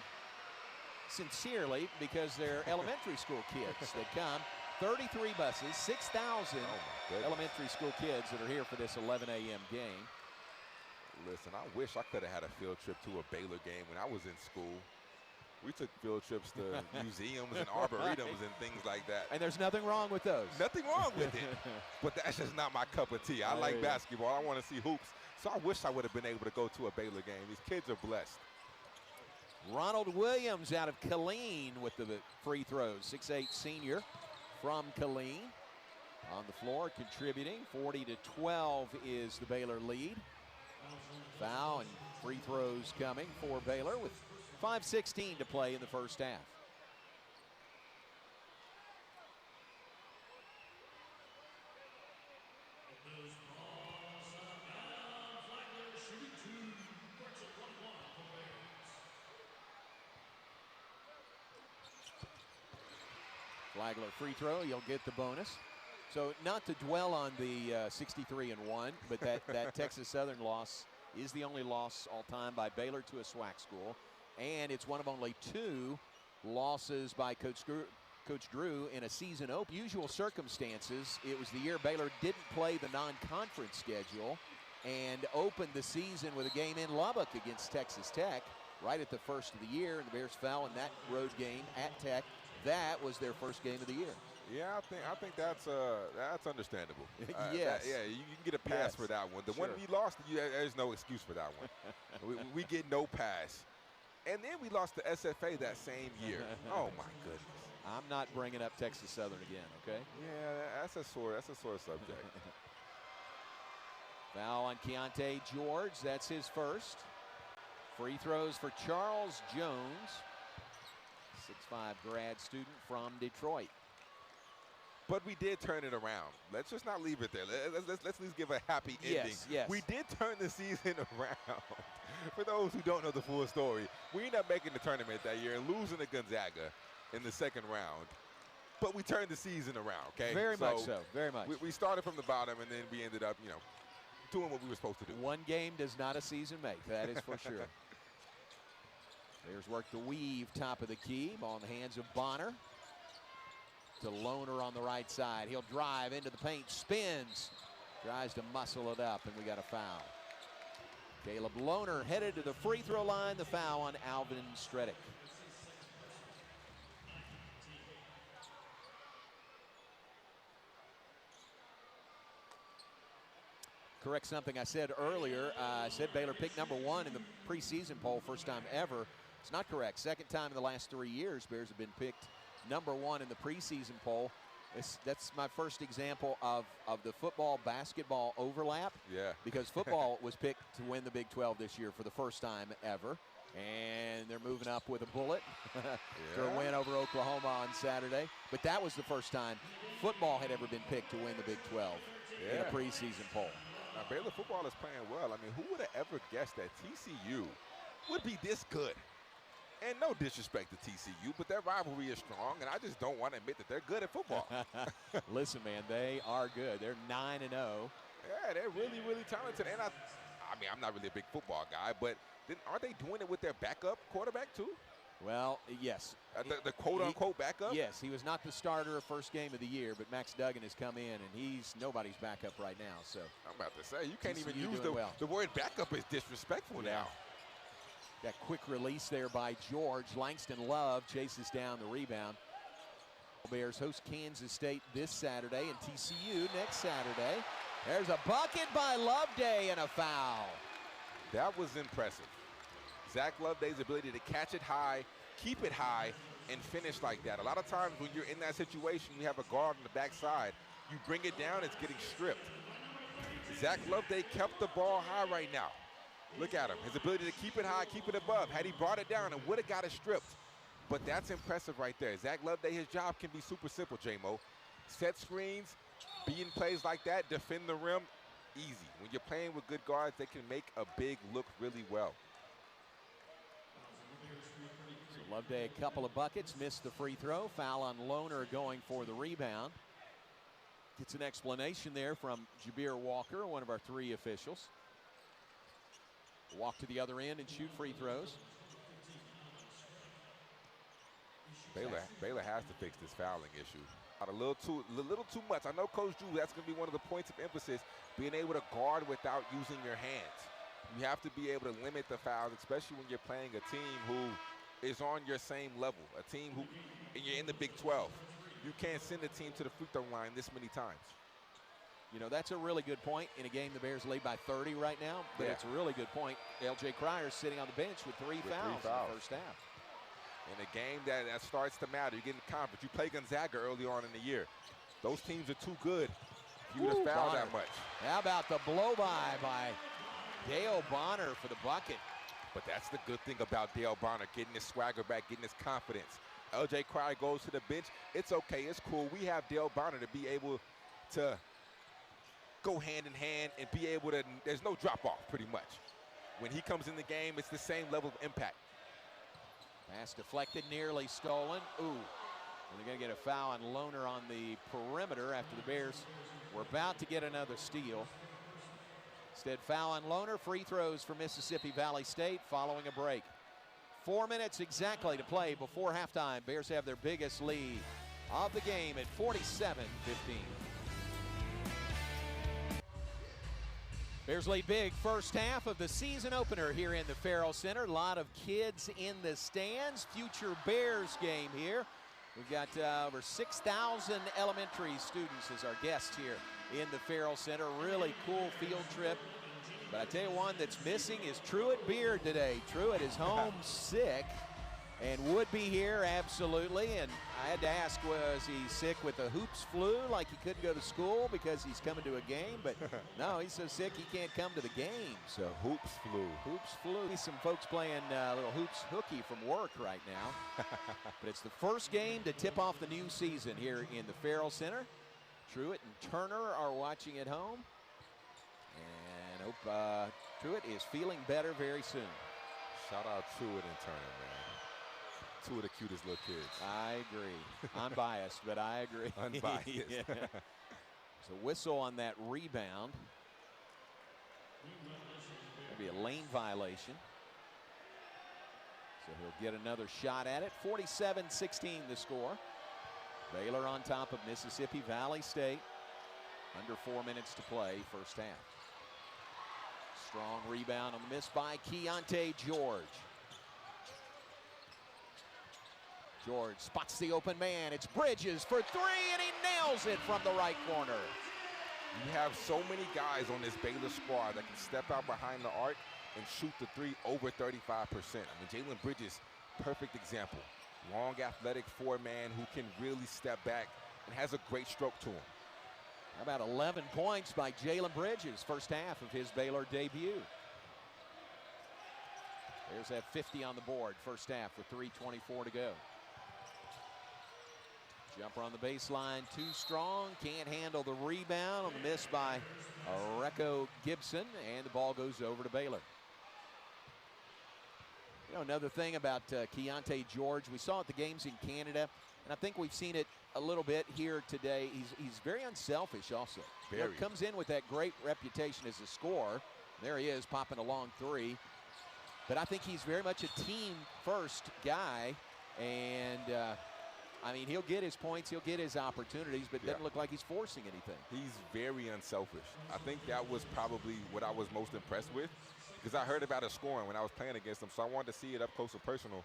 sincerely because they're elementary school kids that come. 33 buses, 6,000 elementary school kids that are here for this 11 a.m. game. Listen, I wish I could have had a field trip to a Baylor game when I was in school. We took field trips to museums and arboretums and things like that. And there's nothing wrong with those. Nothing wrong with it. But that's just not my cup of tea. I like basketball. I want to see hoops. So I wish I would have been able to go to a Baylor game. These kids are blessed. Ronald Williams out of Killeen with the free throws. 6'8" senior from Killeen. On the floor contributing. 40-12 is the Baylor lead. Foul and free throws coming for Baylor with 5:16 to play in the first half. Flagler free throw, you'll get the bonus. So not to dwell on the 63-1, but that Texas Southern loss is the only loss all time by Baylor to a SWAC school. And it's one of only two losses by Coach Coach Drew in a season open. Usual circumstances, it was the year Baylor didn't play the non-conference schedule and opened the season with a game in Lubbock against Texas Tech right at the first of the year, and the Bears fell in that road game at Tech. That was their first game of the year. Yeah, I think that's understandable. Yes. You can get a pass for that one. The one we lost, there's no excuse for that one. we get no pass. And then we lost to SFA that same year. Oh my goodness. I'm not bringing up Texas Southern again, okay? Yeah, that's a sore subject. Foul on Keontae George. That's his first. Free throws for Charles Jones, 6'5" grad student from Detroit. But we did turn it around. Let's just not leave it there. Let's at least give a happy ending. Yes. We did turn the season around. For those who don't know the full story, we ended up making the tournament that year and losing to Gonzaga in the second round. But we turned the season around, okay? Very much so, very much. We started from the bottom, and then we ended up, doing what we were supposed to do. One game does not a season make, that is for sure. Bears work the weave, top of the key. Ball in the hands of Bonner. To Lohner on the right side. He'll drive into the paint, spins, tries to muscle it up, and we got a foul. Caleb Lohner headed to the free throw line. The foul on Alvin Stredick. Correct something I said earlier. I said Baylor picked #1 in the preseason poll, first time ever. It's not correct. Second time in the last 3 years, Bears have been picked #1 in the preseason poll. That's my first example of the football-basketball overlap. Yeah. Because football was picked to win the Big 12 this year for the first time ever. And they're moving up with a bullet to a win over Oklahoma on Saturday. But that was the first time football had ever been picked to win the Big 12 in a preseason poll. Now, Baylor football is playing well. I mean, who would have ever guessed that TCU would be this good? And no disrespect to TCU, but their rivalry is strong, and I just don't want to admit that they're good at football. Listen, man, they are good. They're 9-0. Yeah, they're really, really talented. And I mean, I'm not really a big football guy, but aren't they doing it with their backup quarterback too? Well, yes. The quote-unquote backup? Yes, he was not the starter first game of the year, but Max Duggan has come in, and he's nobody's backup right now. So I'm about to say, you can't TCU even use the word backup is disrespectful now. That quick release there by George. Langston Love chases down the rebound. Bears host Kansas State this Saturday and TCU next Saturday. There's a bucket by Loveday and a foul. That was impressive. Zach Loveday's ability to catch it high, keep it high, and finish like that. A lot of times when you're in that situation, you have a guard on the backside. You bring it down, it's getting stripped. Zach Loveday kept the ball high right now. Look at him, his ability to keep it high, keep it above. Had he brought it down, it would have got it stripped. But that's impressive right there. Zach Loveday, his job can be super simple, J-Mo. Set screens, be in plays like that, defend the rim, easy. When you're playing with good guards, they can make a big look really well. So Loveday, a couple of buckets, missed the free throw. Foul on Lohner going for the rebound. Gets an explanation there from Jabir Walker, one of our 3 officials. Walk to the other end and shoot free throws. Baylor has to fix this fouling issue. A little too much. I know Coach Drew, that's going to be one of the points of emphasis, being able to guard without using your hands. You have to be able to limit the fouls, especially when you're playing a team who is on your same level, a team who, and you're in the Big 12. You can't send a team to the free throw line this many times. You know, that's a really good point in a game the Bears lead by 30 right now, but it's a really good point. L.J. Crier's sitting on the bench with 3 fouls in the first half. In a game that starts to matter, you get in the conference. You play Gonzaga early on in the year. Those teams are too good for you to foul that much. How about the blow-by Dale Bonner for the bucket? But that's the good thing about Dale Bonner, getting his swagger back, getting his confidence. L.J. Crier goes to the bench. It's okay, it's cool. We have Dale Bonner to be able to go hand in hand and be able to, there's no drop off pretty much. When he comes in the game, it's the same level of impact. Pass deflected, nearly stolen. Ooh, and they're gonna get a foul on Lohner on the perimeter after the Bears were about to get another steal. Instead, foul on Lohner, free throws for Mississippi Valley State following a break. 4 minutes exactly to play before halftime. Bears have their biggest lead of the game at 47-15. Bears lead big first half of the season opener here in the Farrell Center. A lot of kids in the stands. Future Bears game here. We've got over 6,000 elementary students as our guests here in the Farrell Center. Really cool field trip. But I tell you, one that's missing is Truett Beard today. Truett is home sick and would be here absolutely. And I had to ask, was he sick with the hoops flu, like he couldn't go to school because he's coming to a game? But no, he's so sick he can't come to the game. So hoops flu. Hoops flu. Some folks playing a little hoops hooky from work right now. But it's the first game to tip off the new season here in the Farrell Center. Truett and Turner are watching at home. And hope Truett is feeling better very soon. Shout out Truett and Turner, man. Two of the cutest little kids. I agree. I'm biased, but I agree. Unbiased. Yeah. So whistle on that rebound. Maybe a lane violation. So he'll get another shot at it. 47-16 the score. Baylor on top of Mississippi Valley State. Under 4 minutes to play, first half. Strong rebound on the miss by Keontae George. George spots the open man. It's Bridges for three, and he nails it from the right corner. You have so many guys on this Baylor squad that can step out behind the arc and shoot the three over 35%. I mean, Jalen Bridges, perfect example. Long, athletic four-man who can really step back and has a great stroke to him. How about 11 points by Jalen Bridges, first half of his Baylor debut. There's that 50 on the board, first half with 3:24 to go. Jumper on the baseline, too strong, can't handle the rebound on the miss by Recco Gibson, and the ball goes over to Baylor. You know, another thing about Keontae George, we saw at the games in Canada, and I think we've seen it a little bit here today. He's very unselfish also. Very. You know, comes in with that great reputation as a scorer. There he is, popping a long three. But I think he's very much a team-first guy, and I mean, he'll get his points, he'll get his opportunities, but it doesn't look like he's forcing anything. He's very unselfish. I think that was probably what I was most impressed with, because I heard about his scoring when I was playing against him, so I wanted to see it up close and personal.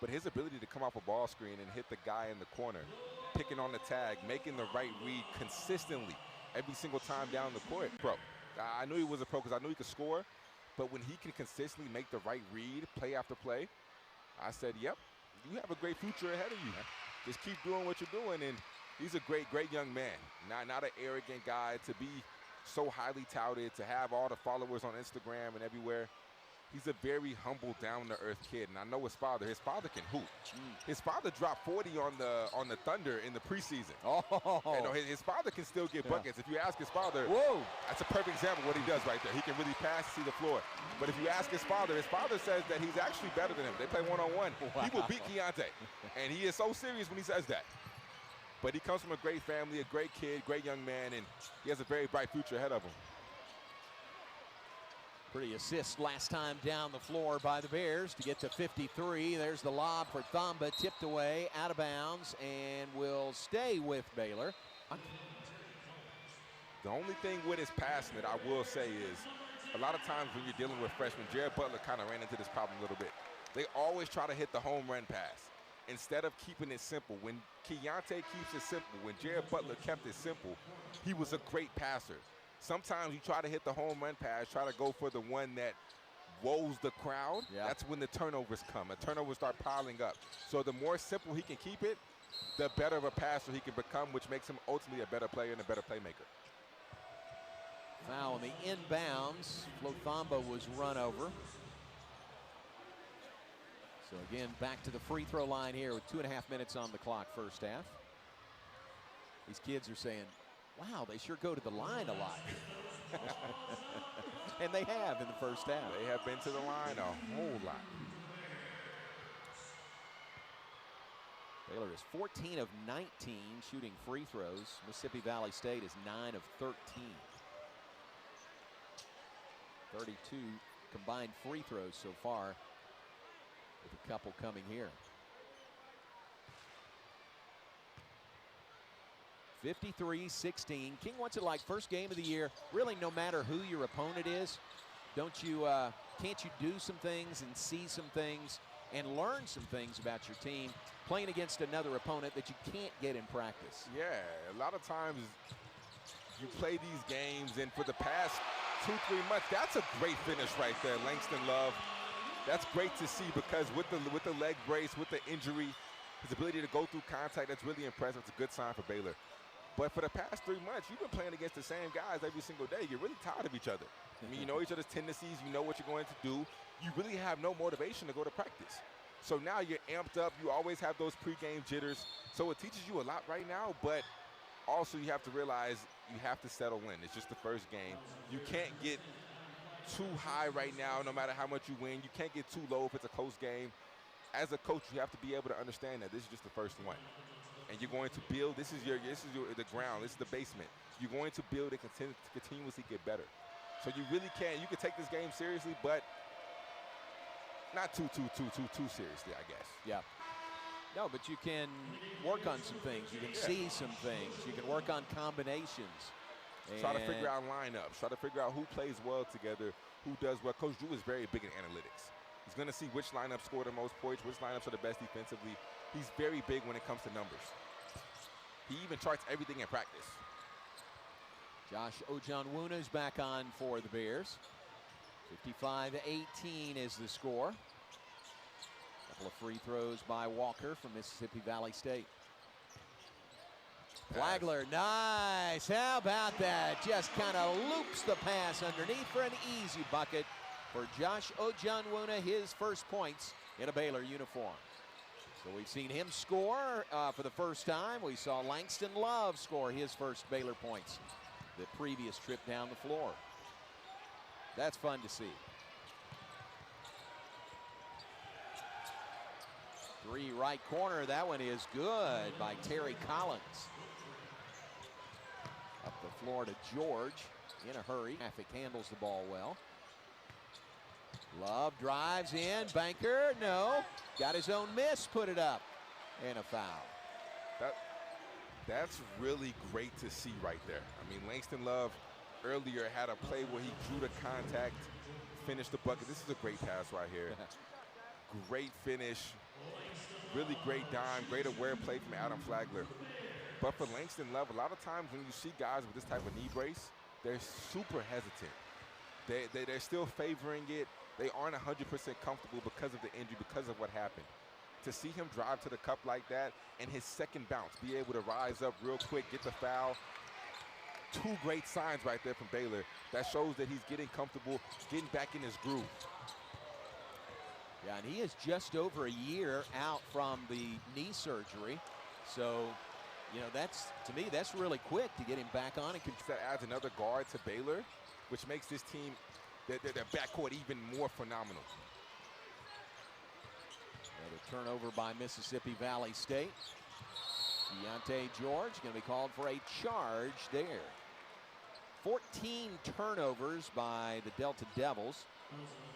But his ability to come off a ball screen and hit the guy in the corner, picking on the tag, making the right read consistently every single time down the court. Pro. I knew he was a pro because I knew he could score, but when he can consistently make the right read, play after play, I said, yep, you have a great future ahead of you. Just keep doing what you're doing, and he's a great, great young man. Not an arrogant guy, to be so highly touted, to have all the followers on Instagram and everywhere. He's a very humble, down-to-earth kid, and I know his father. His father can hoop. His father dropped 40 on the Thunder in the preseason. Oh, and his father can still get buckets. If you ask his father, whoa, that's a perfect example of what he does right there. He can really pass, see the floor. But if you ask his father says that he's actually better than him. They play one-on-one. Wow. He will beat Keontae, and he is so serious when he says that. But he comes from a great family, a great kid, great young man, and he has a very bright future ahead of him. Pretty assist last time down the floor by the Bears to get to 53. There's the lob for Thamba, tipped away, out of bounds, and will stay with Baylor. The only thing with his passing that I will say is, a lot of times when you're dealing with freshmen, Jared Butler kind of ran into this problem a little bit. They always try to hit the home run pass instead of keeping it simple. When Keontae keeps it simple, when Jared Butler kept it simple, he was a great passer. Sometimes you try to hit the home run pass, try to go for the one that woes the crowd. Yeah. That's when the turnovers come. The turnovers start piling up. So the more simple he can keep it, the better of a passer he can become, which makes him ultimately a better player and a better playmaker. Foul on the inbounds. Flo Thamba was run over. So again, back to the free throw line here with 2.5 minutes on the clock, first half. These kids are saying, wow, they sure go to the line a lot. And they have in the first half. They have been to the line a whole lot. Baylor is 14 of 19 shooting free throws. Mississippi Valley State is 9 of 13. 32 combined free throws so far, with a couple coming here. 53-16. King wants it like first game of the year. Really, no matter who your opponent is, can't you do some things and see some things and learn some things about your team playing against another opponent that you can't get in practice? Yeah, a lot of times you play these games, and for the past 2-3 months, that's a great finish right there, Langston Love. That's great to see, because with the leg brace, with the injury, his ability to go through contact, that's really impressive. It's a good sign for Baylor. But for the past 3 months, you've been playing against the same guys every single day. You're really tired of each other. I mean, you know each other's tendencies. You know what you're going to do. You really have no motivation to go to practice. So now you're amped up. You always have those pregame jitters. So it teaches you a lot right now, but also you have to realize you have to settle in. It's just the first game. You can't get too high right now, no matter how much you win. You can't get too low if it's a close game. As a coach, you have to be able to understand that this is just the first one. And you're going to build, this is the ground, this is the basement. You're going to build and continuously get better. So you really can take this game seriously, but not too seriously, I guess. Yeah. No, but you can work on some things. You can see some things. You can work on combinations. Try to figure out lineups. Try to figure out who plays well together, who does well. Coach Drew is very big in analytics. He's going to see which lineups score the most points, which lineups are the best defensively. He's very big when it comes to numbers. He even charts everything in practice. Josh Ojanwuna is back on for the Bears. 55-18 is the score. Couple of free throws by Walker from Mississippi Valley State. Flagler, nice. How about that? Just kind of loops the pass underneath for an easy bucket for Josh Ojanwuna, his first points in a Baylor uniform. So we've seen him score for the first time. We saw Langston Love score his first Baylor points the previous trip down the floor. That's fun to see. Three right corner. That one is good by Terry Collins. Up the floor to George in a hurry. Traffic handles the ball well. Love drives in. Banker, no. Got his own miss, put it up. And a foul. That's really great to see right there. I mean, Langston Love earlier had a play where he drew the contact, finished the bucket. This is a great pass right here. Great finish. Really great dime. Great aware play from Adam Flagler. But for Langston Love, a lot of times when you see guys with this type of knee brace, they're super hesitant. They're still favoring it. They aren't 100% comfortable because of the injury, because of what happened. To see him drive to the cup like that and his second bounce, be able to rise up real quick, get the foul. Two great signs right there from Baylor. That shows that he's getting comfortable, getting back in his groove. Yeah, and he is just over a year out from the knee surgery. So, you know, to me, that's really quick to get him back on and control. That adds another guard to Baylor, which makes this team, their backcourt, even more phenomenal. Another turnover by Mississippi Valley State. Deontay George going to be called for a charge there. 14 turnovers by the Delta Devils.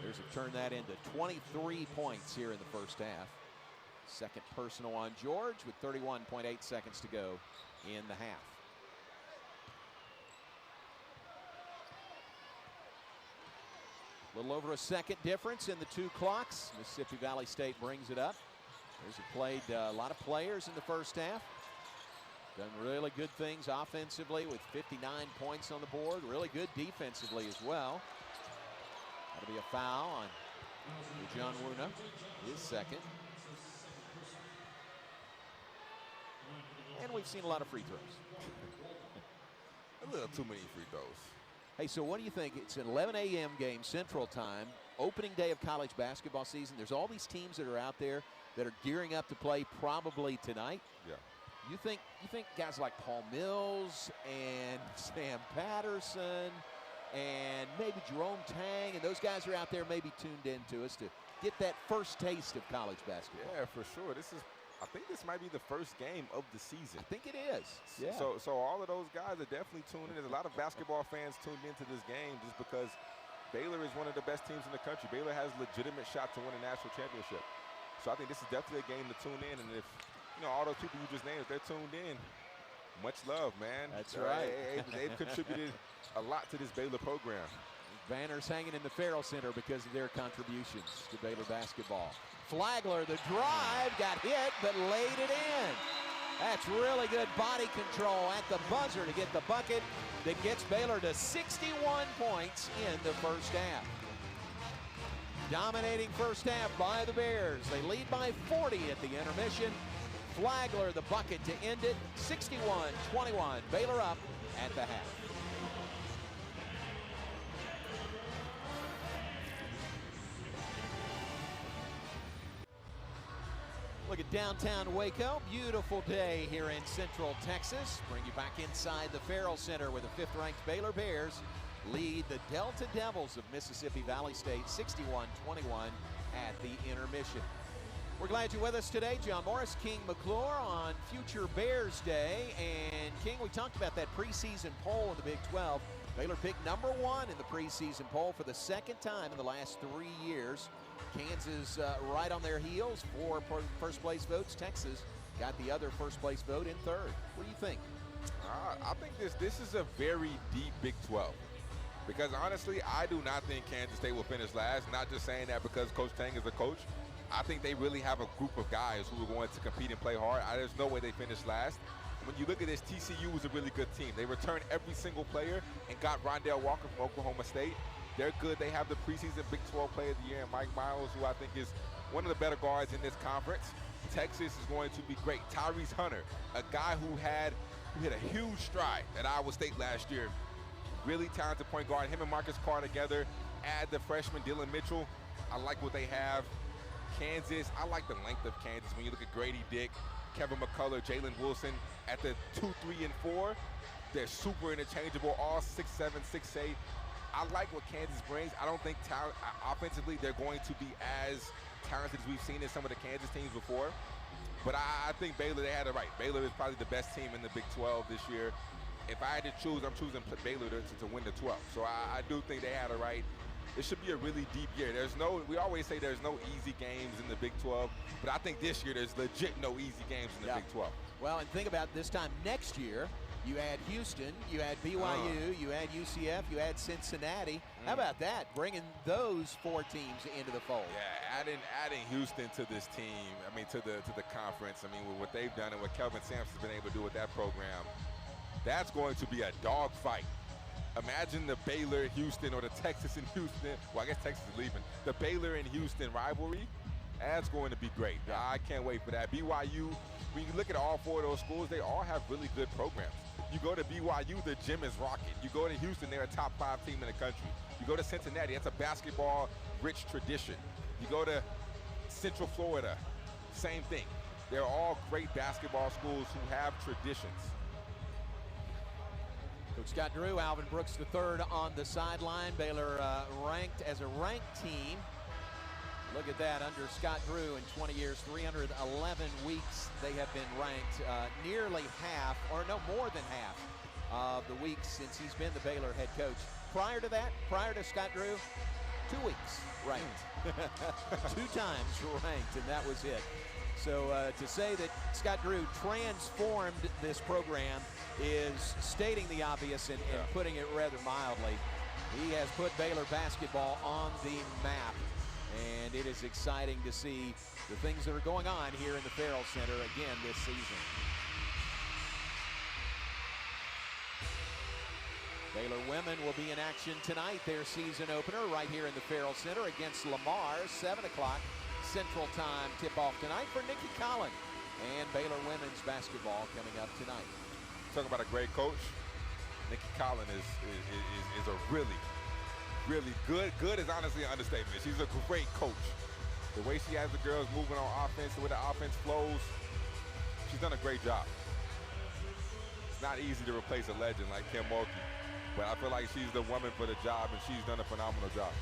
There's a turn that into 23 points here in the first half. Second personal on George with 31.8 seconds to go in the half. A little over a second difference in the two clocks. Mississippi Valley State brings it up. There's played a lot of players in the first half. Done really good things offensively with 59 points on the board. Really good defensively as well. That'll be a foul on Ojanwuna, his second. And we've seen a lot of free throws. A little too many free throws. Hey, so what do you think? It's an 11 a.m. game, Central Time, opening day of college basketball season. There's all these teams that are out there that are gearing up to play probably tonight. Yeah. You think guys like Paul Mills and Sam Patterson and maybe Jerome Tang and those guys are out there maybe tuned in to us to get that first taste of college basketball? Yeah, for sure. I think this might be the first game of the season. I think it is. Yeah. So all of those guys are definitely tuned in. There's a lot of basketball fans tuned into this game just because Baylor is one of the best teams in the country. Baylor has a legitimate shot to win a national championship. So I think this is definitely a game to tune in. And if, you know, all those people you just named, if they're tuned in, Much love, man. That's right. They've contributed a lot to this Baylor program. Banners hanging in the Farrell Center because of their contributions to Baylor basketball. Flagler, the drive, got hit, but laid it in. That's really good body control at the buzzer to get the bucket that gets Baylor to 61 points in the first half. Dominating first half by the Bears. They lead by 40 at the intermission. Flagler, the bucket to end it, 61-21. Baylor up at the half. Look at downtown Waco. Beautiful day here in Central Texas. Bring you back inside the Farrell Center where the 5th-ranked Baylor Bears lead the Delta Devils of Mississippi Valley State 61-21 at the intermission. We're glad you're with us today. John Morris, King McClure on Future Bears Day. And King, we talked about that preseason poll in the Big 12. Baylor picked #1 in the preseason poll for the 2nd time in the last 3 years. Kansas right on their heels, 4 first place votes. Texas got the other first place vote in 3rd. What do you think? I think this is a very deep Big 12. Because honestly, I do not think Kansas State will finish last. Not just saying that because Coach Tang is a coach. I think they really have a group of guys who are going to compete and play hard. There's no way they finish last. When you look at this, TCU is a really good team. They returned every single player and got Rondell Walker from Oklahoma State. They're good. They have the preseason Big 12 Player of the Year, and Mike Miles, who I think is one of the better guards in this conference. Texas is going to be great. Tyrese Hunter, a guy who hit a huge stride at Iowa State last year. Really talented point guard. Him and Marcus Carr together. Add the freshman Dylan Mitchell. I like what they have. Kansas, I like the length of Kansas. When you look at Grady Dick, Kevin McCullough, Jalen Wilson at the 2, 3, and 4, they're super interchangeable, all 6'7", 6'8". I like what Kansas brings. I don't think offensively they're going to be as talented as we've seen in some of the Kansas teams before. But I think Baylor, they had it right. Baylor is probably the best team in the Big 12 this year. If I had to choose, I'm choosing Baylor to win the 12. So I do think they had it right. It should be a really deep year. We always say there's no easy games in the Big 12, but I think this year there's legit no easy games in the Big 12. Well, and think about this time next year, you add Houston, you add BYU, you add UCF, you add Cincinnati. How about that? Bringing those 4 teams into the fold. Yeah, adding Houston to this team, to the conference, with what they've done and what Kelvin Sampson's been able to do with that program, that's going to be a dogfight. Imagine the Baylor, Houston, or the Texas and Houston. Well, I guess Texas is leaving. The Baylor and Houston rivalry, that's going to be great. I can't wait for that. BYU, when you look at all 4 of those schools, they all have really good programs. You go to BYU, the gym is rocking. You go to Houston, they're a top 5 team in the country. You go to Cincinnati, that's a basketball-rich tradition. You go to Central Florida, same thing. They're all great basketball schools who have traditions. Coach Scott Drew, Alvin Brooks III on the sideline. Baylor ranked as a ranked team. Look at that, under Scott Drew in 20 years, 311 weeks they have been ranked. Nearly half, or no, more than half of the weeks since he's been the Baylor head coach. Prior to that, prior to Scott Drew, 2 weeks ranked. 2 times ranked, and that was it. So to say that Scott Drew transformed this program is stating the obvious and putting it rather mildly. He has put Baylor basketball on the map, and it is exciting to see the things that are going on here in the Farrell Center again this season. Baylor women will be in action tonight, their season opener right here in the Farrell Center against Lamar, 7 o'clock Central Time tip-off tonight for Nikki Collin and Baylor women's basketball coming up tonight. Talking about a great coach, Nikki Collin is a really good is honestly an understatement. She's a great coach. The way she has the girls moving on offense, the way the offense flows, she's done a great job. It's not easy to replace a legend like Kim Mulkey, but I feel like she's the woman for the job, and she's done a phenomenal job.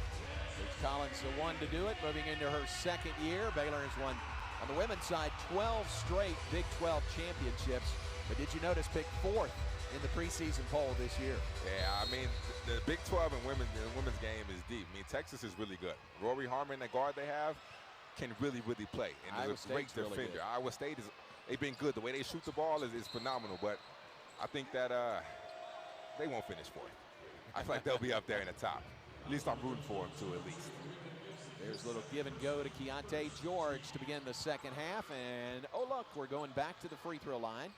Coach Collins the one to do it, moving into her 2nd year. Baylor has won, on the women's side, 12 straight Big 12 championships. But did you notice picked 4th in the preseason poll this year? Yeah, the Big 12 and women's game is deep. Texas is really good. Rory Harmon, the guard they have, can really play. And is a great defender. Iowa State they've been good. The way they shoot the ball is phenomenal. But I think that they won't finish fourth. I feel like they'll be up there in the top. At least I'm rooting for them to, at least. There's a little give and go to Keontae George to begin the second half. And, oh, look, we're going back to the free throw line.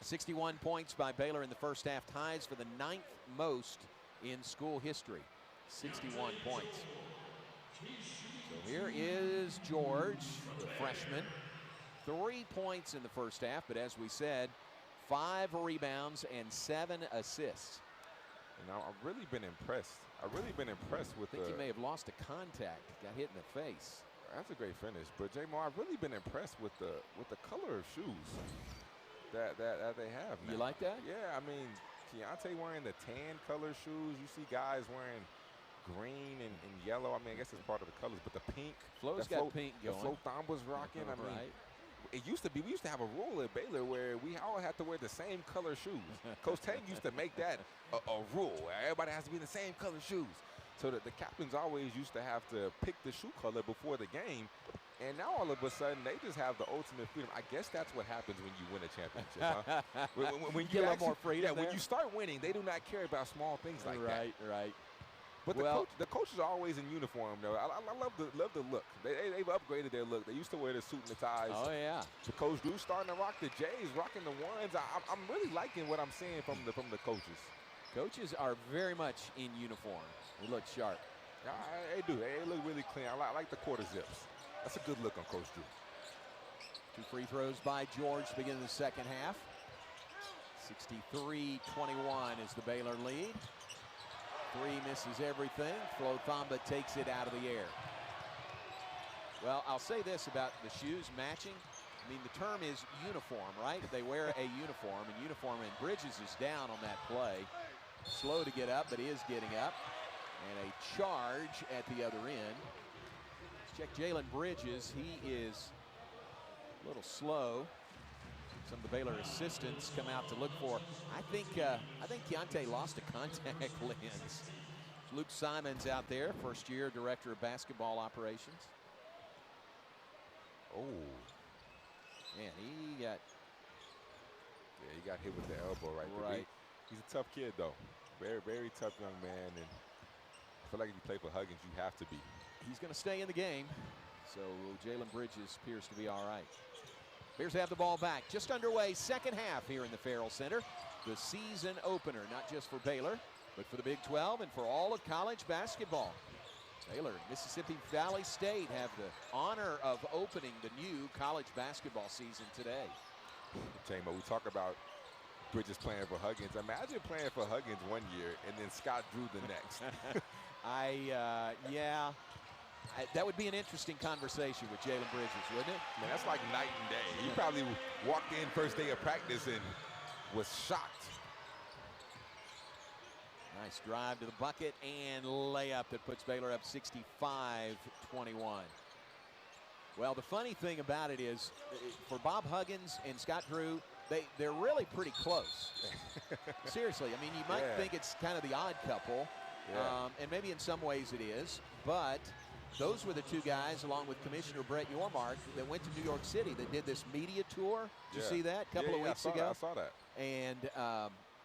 61 points by Baylor in the first half, ties for the 9th most in school history. 61 points. So here is George, the freshman. 3 points in the first half, but as we said, 5 rebounds and 7 assists. And I've really been impressed. I've really been impressed with I think he may have lost a contact, got hit in the face. That's a great finish. But J-Mo, I've really been impressed with the color of shoes that they have now. You like that? Yeah, I mean, Keontae wearing the tan color shoes. You see guys wearing green and yellow. I mean, I guess it's part of the colors, but the pink. Flo's got pink going. The Flo Thamba's rocking. I mean, right. It used to be, we used to have a rule at Baylor where we all had to wear the same color shoes. Coach Tang used to make that a rule. Everybody has to be in the same color shoes. So that the captains always used to have to pick the shoe color before the game. And now all of a sudden, they just have the ultimate freedom. I guess that's what happens when you win a championship, huh? when you get a little more freedom. Yeah, when you start winning, they do not care about small things like that. Right. But the coaches are always in uniform, though. I love the look. They've upgraded their look. They used to wear the suit and the ties. Oh, yeah. The Coach Drew's starting to rock the J's, rocking the ones. I'm really liking what I'm seeing from the coaches. Coaches are very much in uniform. They look sharp. They do. They look really clean. I like the quarter zips. That's a good look on Coach Drew. 2 free throws by George to begin the second half. 63-21 is the Baylor lead. 3 misses everything. Flo Thamba takes it out of the air. Well, I'll say this about the shoes matching. I mean, the term is uniform, right? They wear a uniform, and Bridges is down on that play. Slow to get up, but is getting up. And a charge at the other end. Let's check Jalen Bridges. He is a little slow. Some of the Baylor assistants come out to look for. I think Keontae lost a contact lens. Luke Simons out there, first-year director of basketball operations. Oh, man, he got hit with the elbow right there. He's a tough kid, though. Very, very tough young man, and I feel like if you play for Huggins, you have to be. He's going to stay in the game, so Jalen Bridges appears to be all right. Bears have the ball back. Just underway, second half here in the Farrell Center. The season opener, not just for Baylor, but for the Big 12 and for all of college basketball. Baylor and Mississippi Valley State have the honor of opening the new college basketball season today. J-Mo, we talk about Bridges playing for Huggins. Imagine playing for Huggins one year and then Scott Drew the next. Yeah. That would be an interesting conversation with Jalen Bridges, wouldn't it? Man, that's like night and day. He probably walked in first day of practice and was shocked. Nice drive to the bucket and layup that puts Baylor up 65-21. Well, the funny thing about it is, for Bob Huggins and Scott Drew, they're really pretty close. Seriously, I mean, you might think it's kind of the odd couple, and maybe in some ways it is, but those were the 2 guys, along with Commissioner Brett Yormark, that went to New York City. They did this media tour. Did you see that a couple of weeks ago? I saw that. And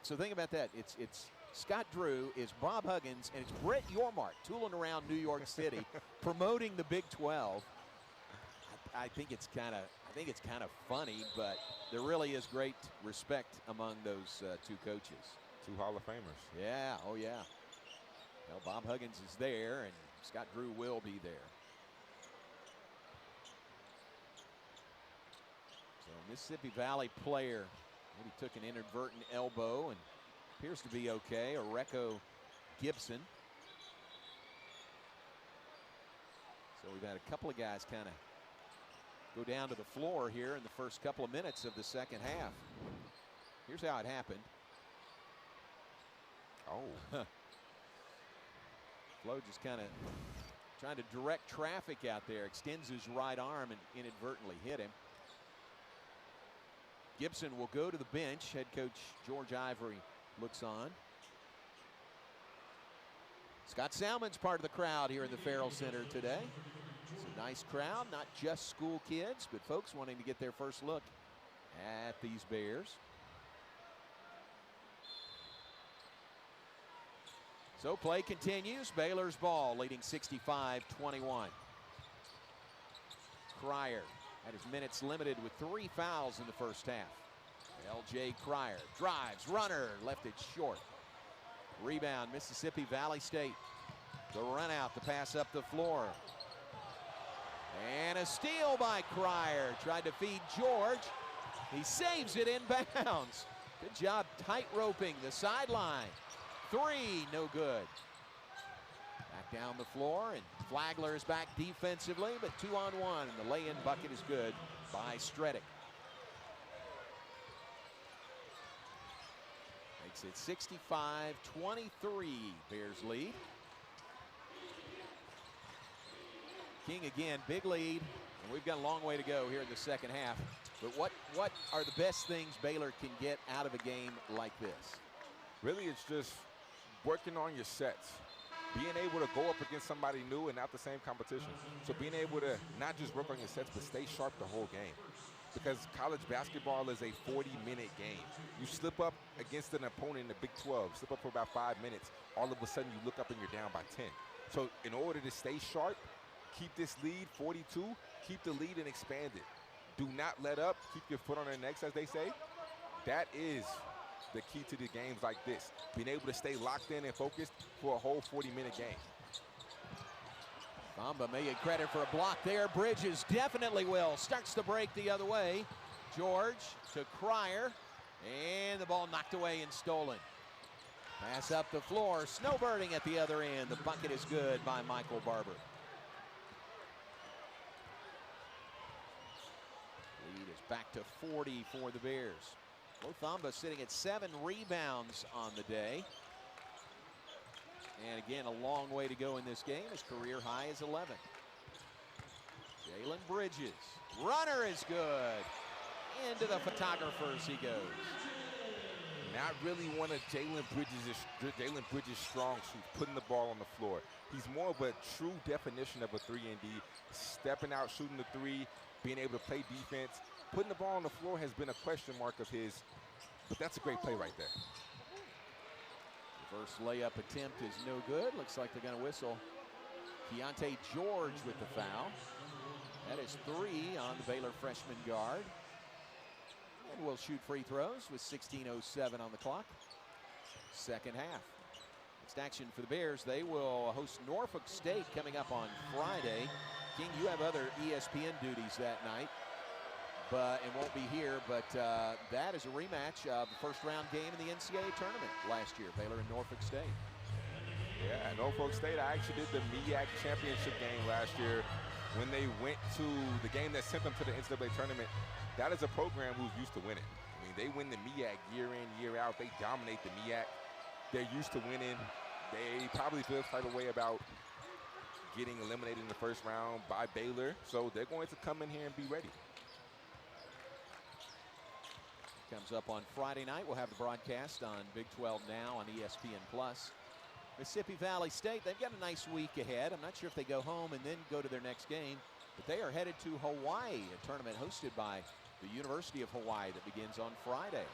so think about that. It's Scott Drew, is Bob Huggins, and it's Brett Yormark tooling around New York City, promoting the Big 12. I think it's kind of funny, but there really is great respect among those 2 coaches. 2 Hall of Famers. Yeah. Oh yeah. Well, Bob Huggins is there, and Scott Drew will be there. So Mississippi Valley player maybe took an inadvertent elbow and appears to be okay. Oreco Gibson. So we've had a couple of guys kind of go down to the floor here in the first couple of minutes of the second half. Here's how it happened. Oh. Flo just kind of trying to direct traffic out there, extends his right arm and inadvertently hit him. Gibson will go to the bench. Head coach George Ivory looks on. Scott Salmon's part of the crowd here in the Farrell Center today. It's a nice crowd, not just school kids, but folks wanting to get their first look at these Bears. So play continues. Baylor's ball, leading 65-21. Cryer had his minutes limited with 3 fouls in the first half. L.J. Cryer drives, runner, left it short. Rebound, Mississippi Valley State. The run out, the pass up the floor. And a steal by Cryer. Tried to feed George. He saves it inbounds. Good job tight roping the sideline. 3, no good. Back down the floor, and Flagler is back defensively, but 2-on-1, and the lay-in bucket is good by Stredick. Makes it 65-23, Bears lead. King again, big lead, and we've got a long way to go here in the second half. But what are the best things Baylor can get out of a game like this? Really, it's just working on your sets. Being able to go up against somebody new and not the same competition. So being able to not just work on your sets, but stay sharp the whole game. Because college basketball is a 40-minute game. You slip up against an opponent in the Big 12, slip up for about 5 minutes, all of a sudden you look up and you're down by 10. So in order to stay sharp, keep this lead, 42, keep the lead and expand it. Do not let up, keep your foot on their necks, as they say. That is the key to the games like this. Being able to stay locked in and focused for a whole 40-minute game. Thamba may get credit for a block there. Bridges definitely will. Starts the break the other way. George to Cryer, and the ball knocked away and stolen. Pass up the floor, snowbirding at the other end. The bucket is good by Michael Barber. Lead is back to 40 for the Bears. Mo Thamba sitting at 7 rebounds on the day. And again, a long way to go in this game. His career high is 11. Jalen Bridges. Runner is good. Into the photographers he goes. Not really one of Jalen Bridges' strong suits, putting the ball on the floor. He's more of a true definition of a 3-and-D, stepping out, shooting the 3, being able to play defense. Putting the ball on the floor has been a question mark of his, but that's a great play right there. Reverse layup attempt is no good. Looks like they're going to whistle Keontae George with the foul. That is 3 on the Baylor freshman guard. And we'll shoot free throws with 16:07 on the clock. Second half. Next action for the Bears, they will host Norfolk State coming up on Friday. King, you have other ESPN duties that night, and won't be here, but that is a rematch of the first round game in the NCAA tournament last year, Baylor and Norfolk State. Yeah, Norfolk State, I actually did the MEAC championship game last year when they went to the game that sent them to the NCAA tournament. That is a program who's used to winning. I mean, they win the MEAC year in, year out. They dominate the MEAC. They're used to winning. They probably feel the type of way about getting eliminated in the first round by Baylor, so they're going to come in here and be ready. Comes up on Friday night. We'll have the broadcast on Big 12 Now on ESPN+. Mississippi Valley State, they've got a nice week ahead. I'm not sure if they go home and then go to their next game, but they are headed to Hawaii, a tournament hosted by the University of Hawaii that begins on Friday.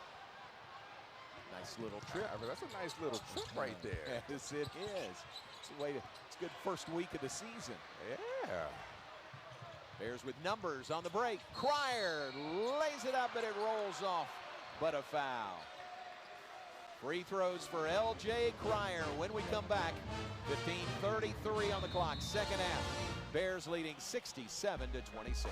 Nice little trip. That's a nice little trip right there. Yes, it is. It's a good first week of the season. Yeah. Bears with numbers on the break. Cryer lays it up, but it rolls off, but a foul. Free throws for L.J. Cryer. When we come back, 15:33 on the clock, second half. Bears leading 67-26.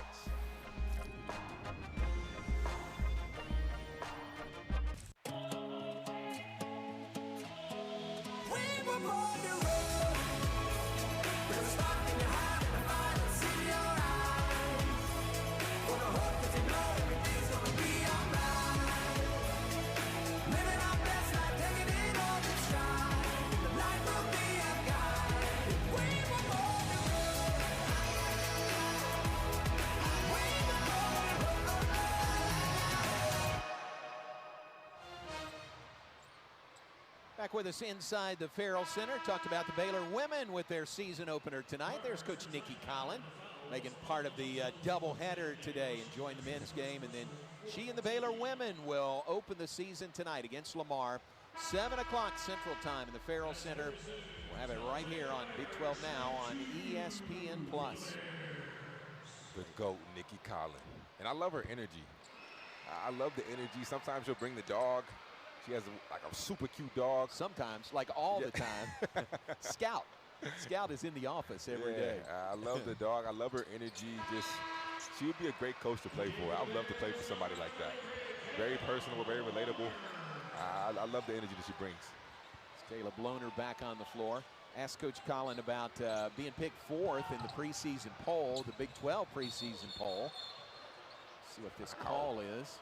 Back with us inside the Farrell Center. Talked about the Baylor women with their season opener tonight. There's Coach Nikki Collin making part of the doubleheader today, enjoying the men's game. And then she and the Baylor women will open the season tonight against Lamar. 7 o'clock Central Time in the Farrell Center. We'll have it right here on Big 12 Now on ESPN+. The GOAT, Nikki Collin. And I love her energy. I love the energy. Sometimes she'll bring the dog. She has like a super cute dog. Sometimes, like all the time. Scout. Scout is in the office every day. I love the dog. I love her energy. She would be a great coach to play for. I would love to play for somebody like that. Very personable, very relatable. I love the energy that she brings. It's Kayla Bloner back on the floor. Asked Coach Collin about being picked 4th in the preseason poll, the Big 12 preseason poll. Let's see what this call is.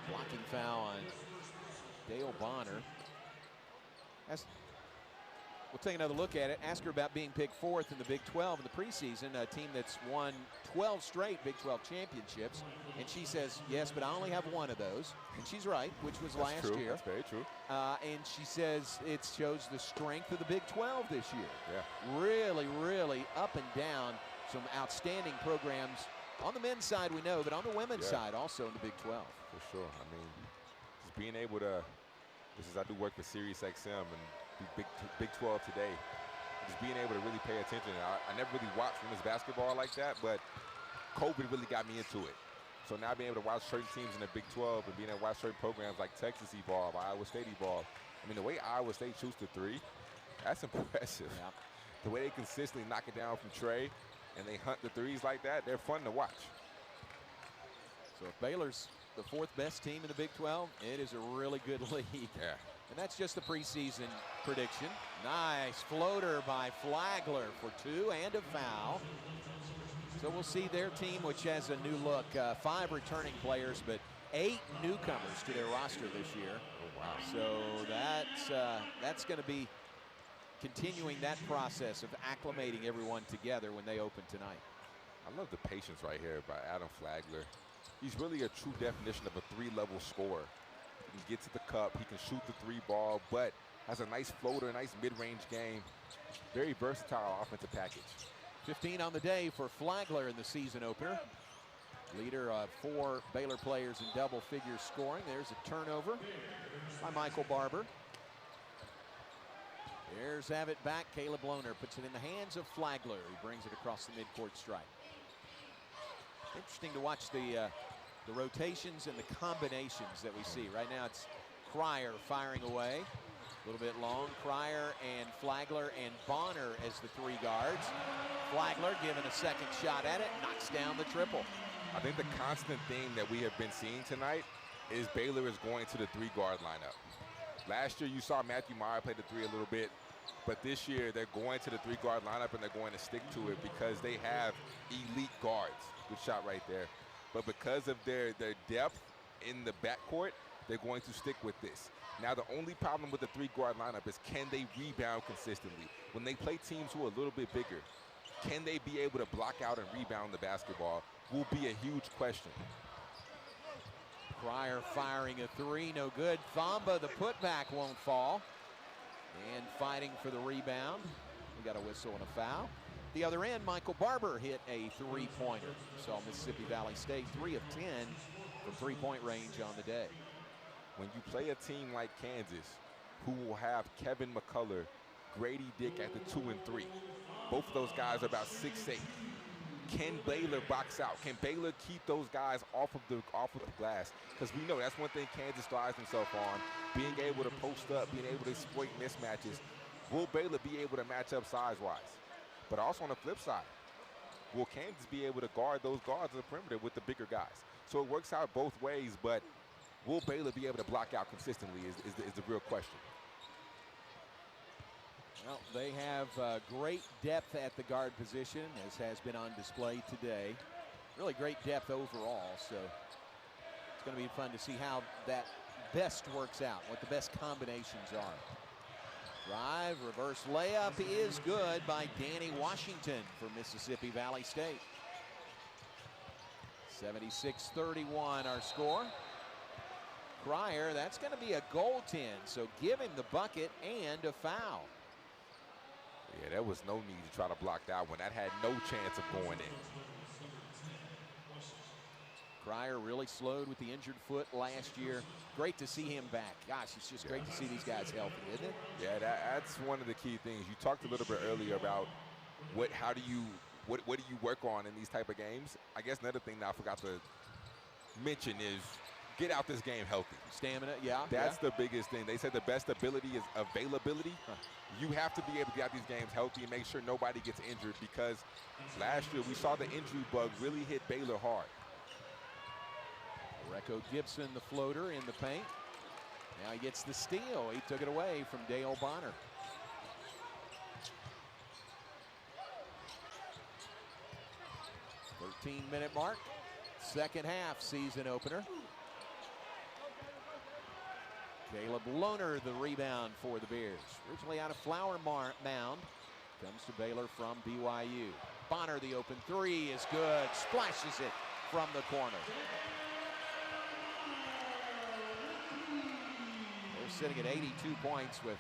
Blocking foul on Dale Bonner. We'll take another look at it. Ask her about being picked 4th in the Big 12 in the preseason, a team that's won 12 straight Big 12 championships. And she says, yes, but I only have one of those. And she's right, which was last year. That's very true. And she says it shows the strength of the Big 12 this year. Yeah. Really, really up and down. Some outstanding programs. On the men's side, we know, but on the women's side also in the Big 12. For sure. I mean, just being able to, I do work for Sirius XM and Big 12 today, just being able to really pay attention. I never really watched women's basketball like that, but COVID really got me into it. So now being able to watch certain teams in the Big 12 and being able to watch certain programs like Texas evolve, Iowa State evolve. I mean, the way Iowa State shoots the 3, that's impressive. Yeah. The way they consistently knock it down from Trey and they hunt the 3s like that, they're fun to watch. So if Baylor's the 4th best team in the Big 12, it is a really good league. Yeah. And that's just the preseason prediction. Nice floater by Flagler for 2 and a foul. So we'll see their team, which has a new look. 5 returning players, but 8 newcomers to their roster this year. Oh, wow. So that's going to be continuing that process of acclimating everyone together when they open tonight. I love the patience right here by Adam Flagler. He's really a true definition of a 3-level scorer. He can get to the cup, he can shoot the 3 ball, but has a nice floater, a nice mid-range game. Very versatile offensive package. 15 on the day for Flagler in the season opener. Leader of 4 Baylor players in double-figure scoring. There's a turnover by Michael Barber. There's have it back. Caleb Lohner puts it in the hands of Flagler. He brings it across the midcourt stripe. Interesting to watch the rotations and the combinations that we see. Right now it's Cryer firing away. A little bit long. Cryer and Flagler and Bonner as the 3 guards. Flagler giving a second shot at it, knocks down the triple. I think the constant theme that we have been seeing tonight is Baylor is going to the 3-guard lineup. Last year you saw Matthew Meyer play the 3 a little bit, but this year they're going to the 3-guard lineup and they're going to stick to it because they have elite guards. Good shot right there. But because of their depth in the backcourt, they're going to stick with this. Now the only problem with the 3-guard lineup is can they rebound consistently? When they play teams who are a little bit bigger, can they be able to block out and rebound the basketball will be a huge question. Cryer firing a 3, no good. Thamba, the putback, won't fall. And fighting for the rebound. We got a whistle and a foul. The other end, Michael Barber hit a 3-pointer. Saw Mississippi Valley State 3 of 10 from 3-point range on the day. When you play a team like Kansas, who will have Kevin McCullough, Grady Dick at the 2 and 3. Both of those guys are about 6'8". Can Baylor box out? Can Baylor keep those guys off of the glass? Because we know that's one thing Kansas thrives themselves on, being able to post up, being able to exploit mismatches. Will Baylor be able to match up size-wise? But also on the flip side, will Kansas be able to guard those guards on the perimeter with the bigger guys? So it works out both ways, but will Baylor be able to block out consistently is the real question. Well, they have great depth at the guard position, as has been on display today. Really great depth overall, so it's going to be fun to see how that best works out, what the best combinations are. Drive, reverse layup is good by Danny Washington for Mississippi Valley State. 76-31 our score. Cryer, that's going to be a goaltend, so give him the bucket and a foul. Yeah, there was no need to try to block that one. That had no chance of going in. Cryer really slowed with the injured foot last year. Great to see him back. Gosh, it's just great to see these guys healthy, isn't it? Yeah, that's one of the key things. You talked a little bit earlier about what do you work on in these type of games. I guess another thing that I forgot to mention is get out this game healthy. Stamina, yeah. That's the biggest thing. They said the best ability is availability. You have to be able to get out these games healthy and make sure nobody gets injured, because last year we saw the injury bug really hit Baylor hard. Recco Gibson, the floater in the paint. Now he gets the steal. He took it away from Dale Bonner. .13-minute mark. Second half season opener. Caleb Lohner, the rebound for the Bears. Originally out of Flower Mound. Comes to Baylor from BYU. Bonner, the open three is good. Splashes it from the corner. They're sitting at 82 points with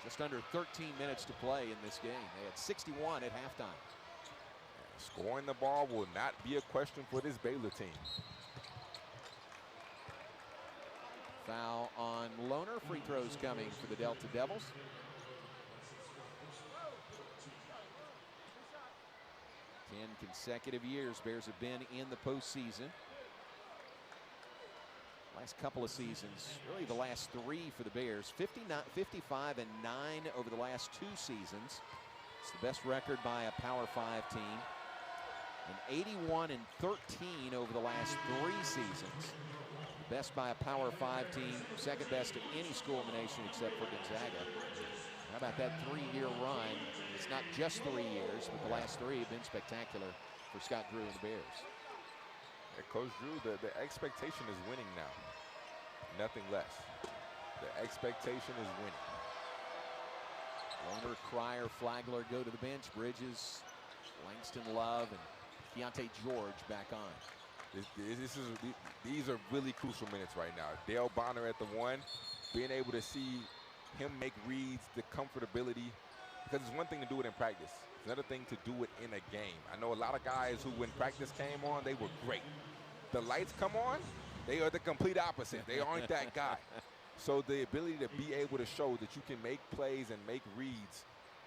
just under 13 minutes to play in this game. They had 61 at halftime. Scoring the ball will not be a question for this Baylor team. Foul on Lohner. Free throws coming for the Delta Devils. 10 consecutive years Bears have been in the postseason. Last couple of seasons, really the last three for the Bears. 55 and 9 over the last 2 seasons. It's the best record by a Power 5 team. And 81 and 13 over the last 3 seasons. Best by a Power 5 team, second best of any school in the nation except for Gonzaga. How about that 3-year run? It's not just 3 years, but the last 3 have been spectacular for Scott Drew and the Bears. Yeah, Coach Drew, the expectation is winning now. Nothing less. The expectation is winning. Lohner, Cryer, Flagler go to the bench. Bridges, Langston Love, and Keontae George back on. These are really crucial minutes right now. Dale Bonner at the 1, being able to see him make reads, the comfortability, because it's one thing to do it in practice. It's another thing to do it in a game. I know a lot of guys who, when practice came on, they were great. The lights come on, they are the complete opposite. They aren't that guy. So the ability to be able to show that you can make plays and make reads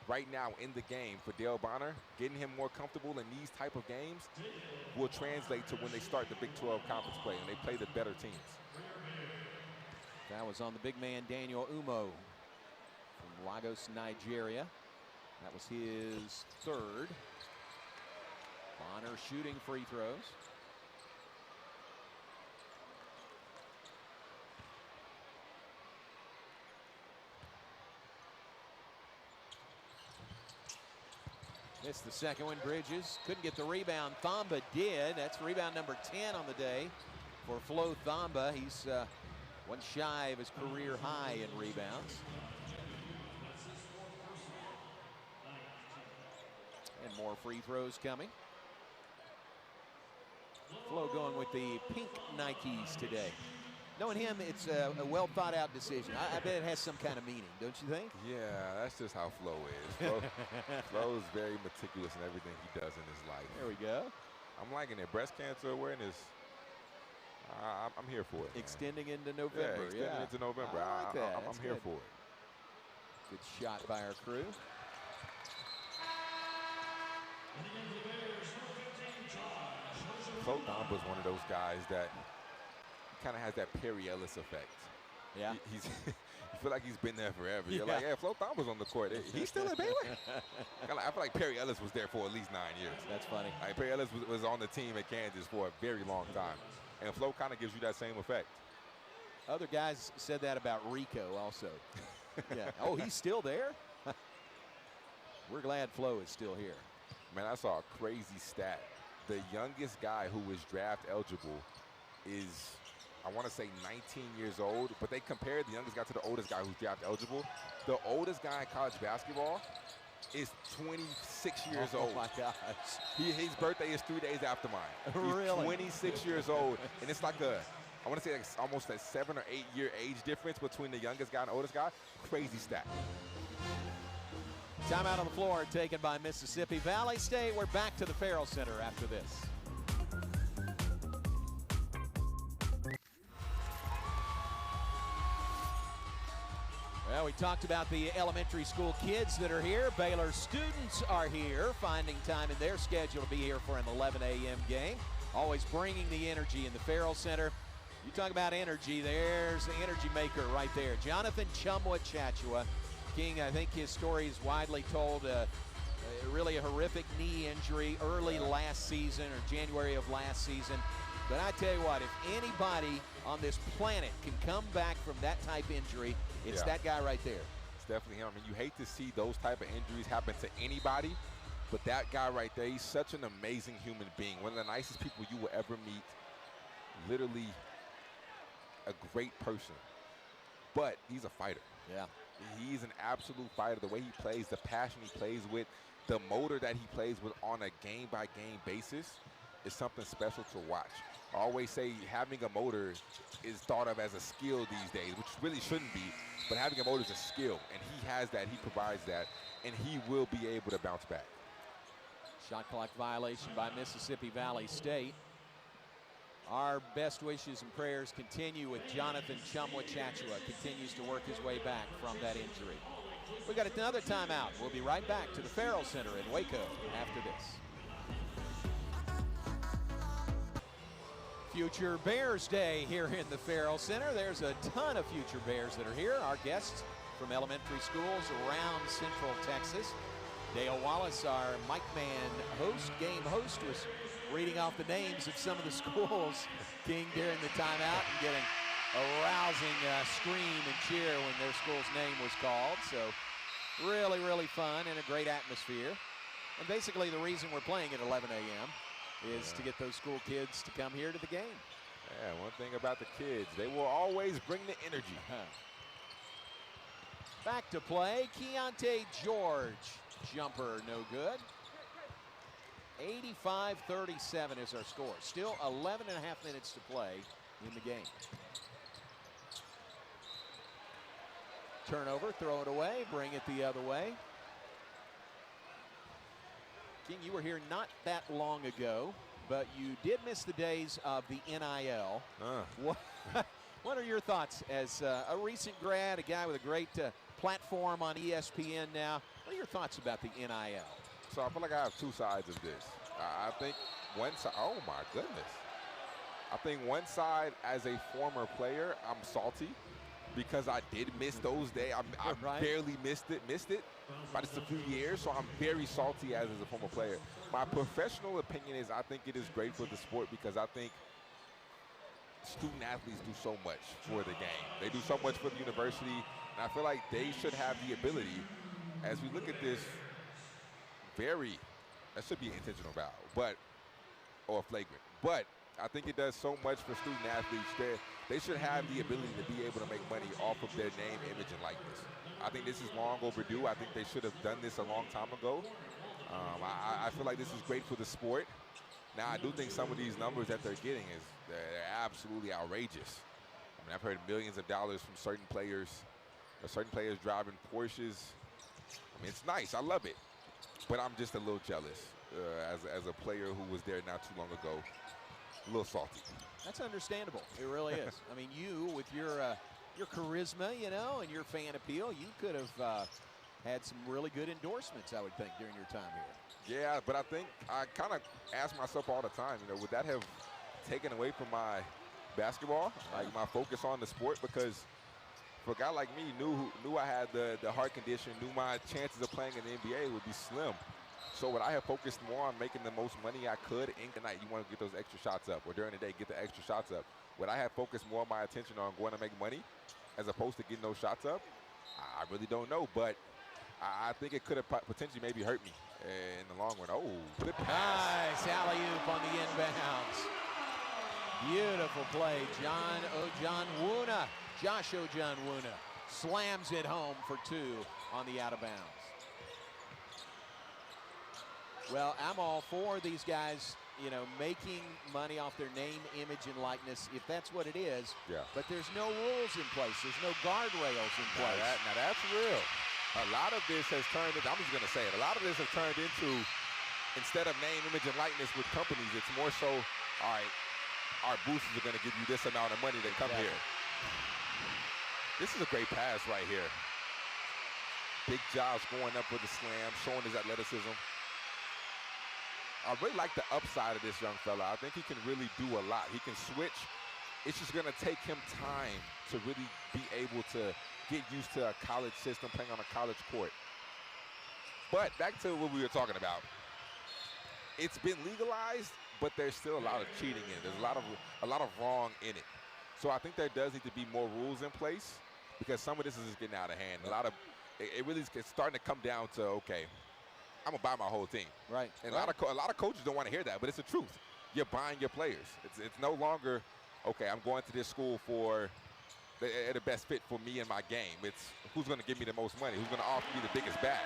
right now in the game for Dale Bonner, getting him more comfortable in these type of games will translate to when they start the Big 12 conference play and they play the better teams. That was on the big man Daniel Umo from Lagos, Nigeria. That was his 3rd. Bonner shooting free throws. Missed the second one. Bridges couldn't get the rebound. Thamba did. That's rebound number 10 on the day for Flo Thamba. He's one shy of his career high in rebounds. And more free throws coming. Flo going with the pink Nikes today. Knowing him, it's a well thought out decision. I bet it has some kind of meaning, don't you think? Yeah, that's just how Flo is. Flo is very meticulous in everything he does in his life. There we go. I'm liking it. Breast cancer awareness, I'm here for it. Extending into November. Yeah, extending into November. I like that. I'm here for it. Good shot by our crew. Flo Thamba is one of those guys that kind of has that Perry Ellis effect. Yeah. You feel like he's been there forever. You're like, yeah, Flo Thamba's on the court. He's still at Baylor? I feel like Perry Ellis was there for at least 9 years. That's funny. Like, Perry Ellis was on the team at Kansas for a very long time. And Flo kind of gives you that same effect. Other guys said that about Rico also. Yeah. Oh, he's still there? We're glad Flo is still here. Man, I saw a crazy stat. The youngest guy who was draft eligible is, I want to say 19 years old, but they compared the youngest guy to the oldest guy who's draft eligible. The oldest guy in college basketball is 26 years old. Oh my gosh. His birthday is 3 days after mine. He's Really? 26 years old, and it's like I want to say like almost a 7 or 8 year age difference between the youngest guy and the oldest guy. Crazy stat. Timeout on the floor taken by Mississippi Valley State. We're back to the Farrell Center after this. we talked about the elementary school kids that are here. Baylor students are here, finding time in their schedule to be here for an 11 a.m. game. Always bringing the energy in the Farrell Center. You talk about energy, there's the energy maker right there. Jonathan Chumwa-Chachua. King, I think his story is widely told. Really a horrific knee injury early last season or January of last season. But I tell you what, if anybody on this planet can come back from that type of injury, it's that guy right there. It's definitely him. I mean, you hate to see those type of injuries happen to anybody, but that guy right there, he's such an amazing human being. One of the nicest people you will ever meet. Literally a great person. But he's a fighter. Yeah. He's an absolute fighter. The way he plays, the passion he plays with, the motor that he plays with on a game-by-game basis is something special to watch. I always say having a motor is thought of as a skill these days, which really shouldn't be, but having a motor is a skill, and he has that, he provides that, and he will be able to bounce back. Shot clock violation by Mississippi Valley State. Our best wishes and prayers continue with Jonathan Chumwa-Chachua. Continues to work his way back from that injury. We got another timeout. We'll be right back to the Farrell Center in Waco after this. Future Bears Day here in the Farrell Center. There's a ton of future Bears that are here. Our guests from elementary schools around Central Texas. Dale Wallace, our Mike Man host, game host, was reading off the names of some of the schools, King, during the timeout and getting a rousing scream and cheer when their school's name was called. So really, really fun and a great atmosphere. And basically the reason we're playing at 11 a.m. is to get those school kids to come here to the game. Yeah, one thing about the kids, they will always bring the energy. Back to play, Keontae George. Jumper no good. 85-37 is our score. Still 11 and a half minutes to play in the game. Turnover, throw it away, bring it the other way. King, you were here not that long ago, but you did miss the days of the NIL. What are your thoughts as a recent grad, a guy with a great platform on ESPN now? What are your thoughts about the NIL? So I feel like I have two sides of this. I think one side, oh my goodness. I think one side, as a former player, I'm salty because I did miss those days. I barely missed it by just a few years, so I'm very salty as a former player. My professional opinion is I think it is great for the sport because I think student athletes do so much for the game. They do so much for the university, and I feel like they should have the ability, as we look at this that should be an intentional foul, or flagrant. But I think it does so much for student athletes that they should have the ability to be able to make money off of their name, image, and likeness. I think this is long overdue. I think they should have done this a long time ago. I feel like this is great for the sport. Now, I do think some of these numbers that they're getting they're absolutely outrageous. I mean, I've heard millions of dollars from certain players driving Porsches. I mean, it's nice. I love it. But I'm just a little jealous as a player who was there not too long ago. A little salty. That's understandable. It really is. I mean, you with your charisma, you know, and your fan appeal, you could have had some really good endorsements, I would think, during your time here. Yeah, but I think I kind of ask myself all the time, you know, would that have taken away from my basketball, like my focus on the sport? Because for a guy like me, knew I had the heart condition, knew my chances of playing in the NBA would be slim. So would I have focused more on making the most money I could in the night? You want to get those extra shots up, or during the day, get the extra shots up. Would I have focused more of my attention on going to make money as opposed to getting those shots up? I really don't know, but I think it could have potentially maybe hurt me in the long run. Oh, good pass. Nice alley-oop on the inbounds. Beautiful play. Josh Ojanwuna slams it home for two on the out of bounds. Well, I'm all for these guys, you know, making money off their name, image, and likeness, if that's what it is. Yeah. But there's no rules in place. There's no guardrails in place. Now that's real. A lot of this has turned into, I'm just going to say it, a lot of this has turned into, instead of name, image, and likeness with companies, it's more so, all right, our boosters are going to give you this amount of money to come here. This is a great pass right here. big jobs going up with the slam, showing his athleticism. I really like the upside of this young fella. I think he can really do a lot. He can switch. It's just going to take him time to really be able to get used to a college system, playing on a college court. But back to what we were talking about. It's been legalized, but there's still a lot of cheating in it. There's a lot of wrong in it. So I think there does need to be more rules in place, because some of this is just getting out of hand. It really is starting to come down to, okay, I'm gonna buy my whole team. Right. And a lot of coaches don't want to hear that, but it's the truth. You're buying your players. It's no longer, okay, I'm going to this school for the best fit for me and my game. It's who's gonna give me the most money, who's gonna offer me the biggest bag.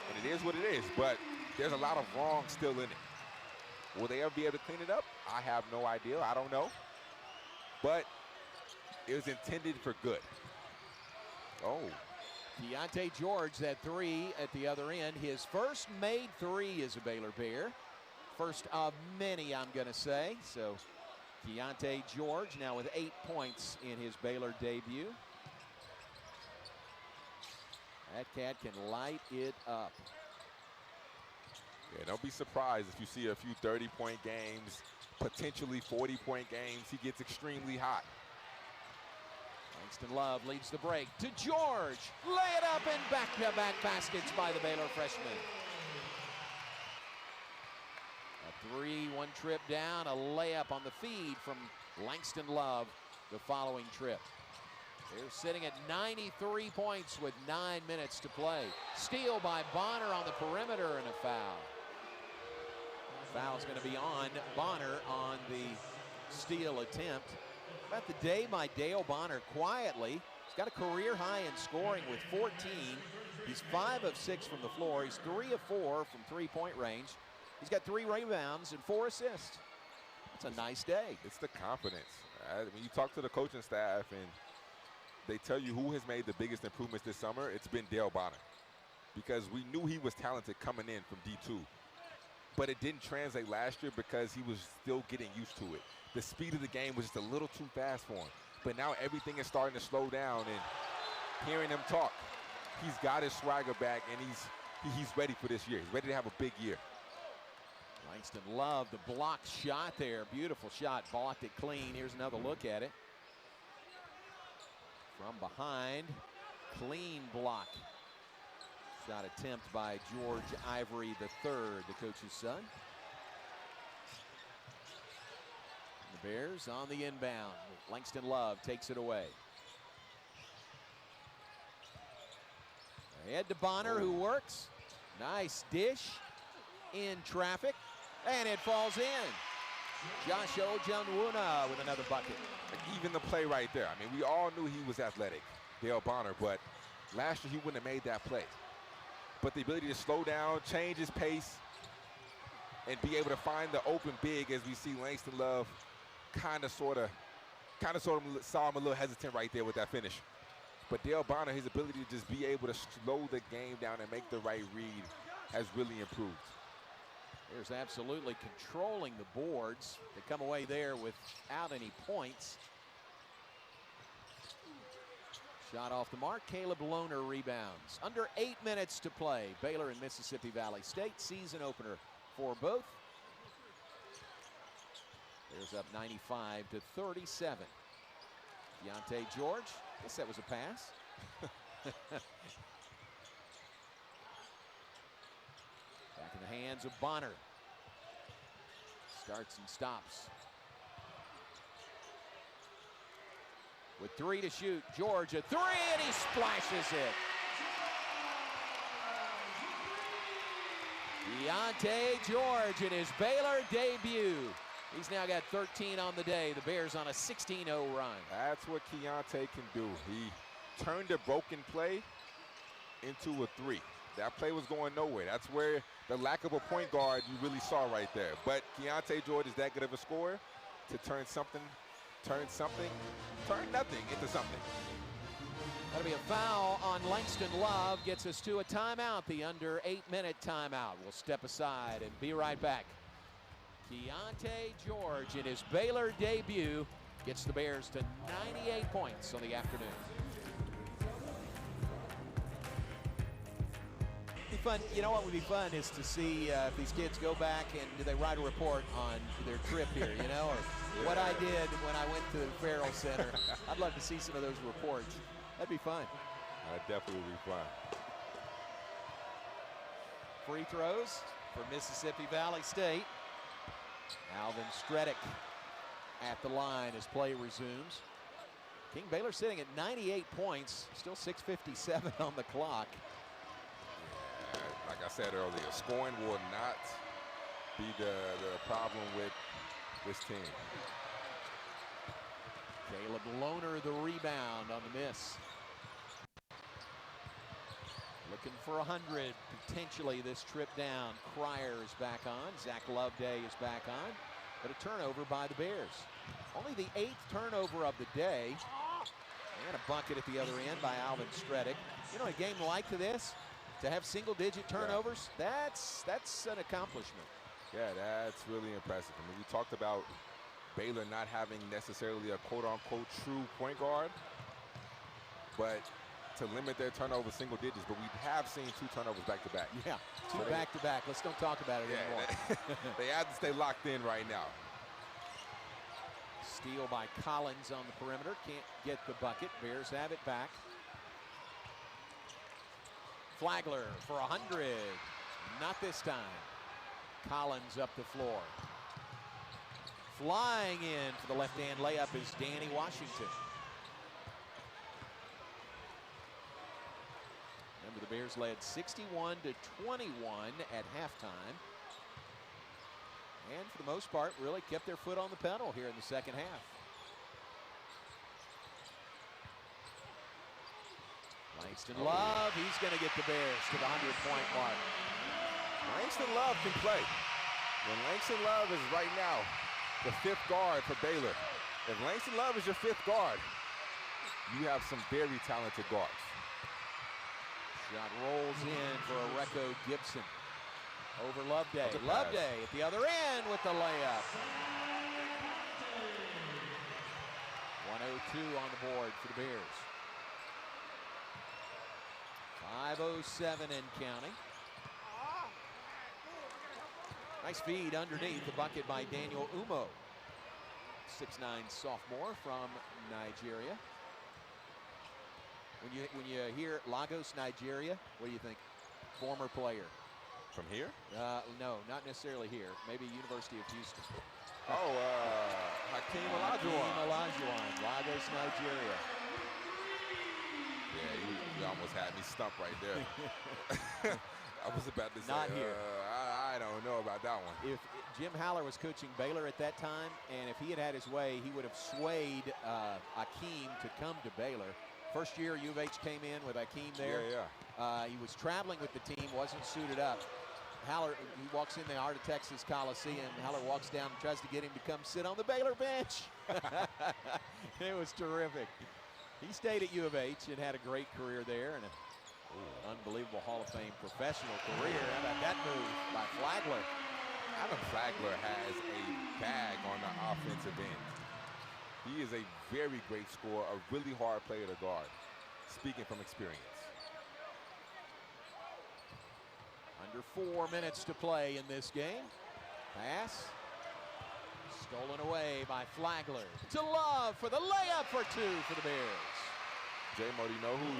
And it is what it is, but there's a lot of wrong still in it. Will they ever be able to clean it up? I have no idea. I don't know. But it was intended for good. Oh. Keontae George, that three at the other end. His first made three as a Baylor Bear. First of many, I'm going to say. So Keontae George now with 8 points in his Baylor debut. That cat can light it up. Yeah, don't be surprised if you see a few 30-point games, potentially 40-point games. He gets extremely hot. Langston Love leads the break to George. Lay it up and back-to-back baskets by the Baylor freshman. A 3-1 trip down, a layup on the feed from Langston Love the following trip. They're sitting at 93 points with 9 minutes to play. Steal by Bonner on the perimeter and a foul. Foul's going to be on Bonner on the steal attempt. About the day by Dale Bonner quietly. He's got a career high in scoring with 14. He's 5 of 6 from the floor. He's 3 of 4 from three-point range. He's got 3 rebounds and 4 assists. It's a nice day. It's the confidence. When you talk to the coaching staff and they tell you who has made the biggest improvements this summer, it's been Dale Bonner. Because we knew he was talented coming in from D2. But it didn't translate last year because he was still getting used to it. The speed of the game was just a little too fast for him. But now everything is starting to slow down, and hearing him talk, he's got his swagger back, and he's ready for this year. He's ready to have a big year. Langston Love, the blocked shot there. Beautiful shot, blocked it clean. Here's another look at it. From behind, clean block. Shot attempt by George Ivory III, the coach's son. The Bears on the inbound. Langston Love takes it away. Ahead to Bonner, who works. Nice dish in traffic, and it falls in. Josh Ojanwuna with another bucket. Even the play right there. I mean, we all knew he was athletic, Dale Bonner, but last year he wouldn't have made that play. But the ability to slow down, change his pace, and be able to find the open big, as we see Langston Love kind of sort of saw him a little hesitant right there with that finish. But Dale Bonner, his ability to just be able to slow the game down and make the right read has really improved. There's absolutely controlling the boards. They come away there without any points. Shot off the mark. Caleb Lohner rebounds. Under 8 minutes to play. Baylor and Mississippi Valley State, season opener for both. Bears up 95-37. Keontae George. Guess that was a pass. Back in the hands of Bonner. Starts and stops. With 3 to shoot, George a 3, and he splashes it. Keontae George in his Baylor debut. He's now got 13 on the day. The Bears on a 16-0 run. That's what Keontae can do. He turned a broken play into a 3. That play was going nowhere. That's where the lack of a point guard you really saw right there. But Keontae George is that good of a scorer to turn nothing into something. That'll be a foul on Langston Love. Gets us to a timeout, the under 8-minute timeout. We'll step aside and be right back. Keontae George in his Baylor debut gets the Bears to 98 points on the afternoon. fun. You know what would be fun is to see if these kids go back and do they write a report on their trip here, you know, or what I did when I went to the Farrell Center. I'd love to see some of those reports. That'd be fun. That definitely would be fun. Free throws for Mississippi Valley State. Alvin Stredick at the line as play resumes. King Baylor sitting at 98 points, still 6:57 on the clock. Yeah, like I said earlier, scoring will not be the problem with this team. Caleb Lohner the rebound on the miss. Looking for 100 potentially this trip down. Cryer is back on. Zach Loveday is back on. But a turnover by the Bears. Only the 8th turnover of the day. And a bucket at the other end by Alvin Stredick. You know, a game like this, to have single-digit turnovers, that's an accomplishment. Yeah, that's really impressive. I mean, we talked about Baylor not having necessarily a quote-unquote true point guard, but to limit their turnover single digits, but we have seen 2 turnovers back-to-back. Yeah, 2 back-to-back. Let's don't talk about it anymore. They have to stay locked in right now. Steal by Collins on the perimeter. Can't get the bucket. Bears have it back. Flagler for 100. Not this time. Collins up the floor. Flying in for the left-hand layup is Danny Washington. Remember, the Bears led 61-21 at halftime. And for the most part, really kept their foot on the pedal here in the second half. Langston Love, he's going to get the Bears to the 100-point mark. Langston Love can play. When Langston Love is right now the 5th guard for Baylor. If Langston Love is your 5th guard, you have some very talented guards. Shot rolls in for Areco Gibson. Over Loveday. Loveday at the other end with the layup. 102 on the board for the Bears. 5:07 and counting. Nice feed underneath, the bucket by Daniel Umo. 6'9" sophomore from Nigeria. When you hear Lagos, Nigeria, what do you think? Former player. From here? No, not necessarily here. Maybe University of Houston. Oh, Hakeem Olajuwon. Lagos, Nigeria. Yeah, you almost had me stumped right there. I was about to say, not here. I don't know about that one. If Jim Haller was coaching Baylor at that time, and if he had had his way, he would have swayed Hakeem to come to Baylor. First year U of H came in with Hakeem there. Yeah. He was traveling with the team, wasn't suited up. Haller, he walks in the Art of Texas Coliseum. Haller walks down and tries to get him to come sit on the Baylor bench. It was terrific. He stayed at U of H and had a great career there and an unbelievable Hall of Fame professional career. How about that move by Flagler? Adam Flagler has a bag on the offensive end. He is a very great scorer, a really hard player to guard, speaking from experience. Under 4 minutes to play in this game. Pass. Stolen away by Flagler. To Love for the layup for 2 for the Bears. J-Mo, do you know who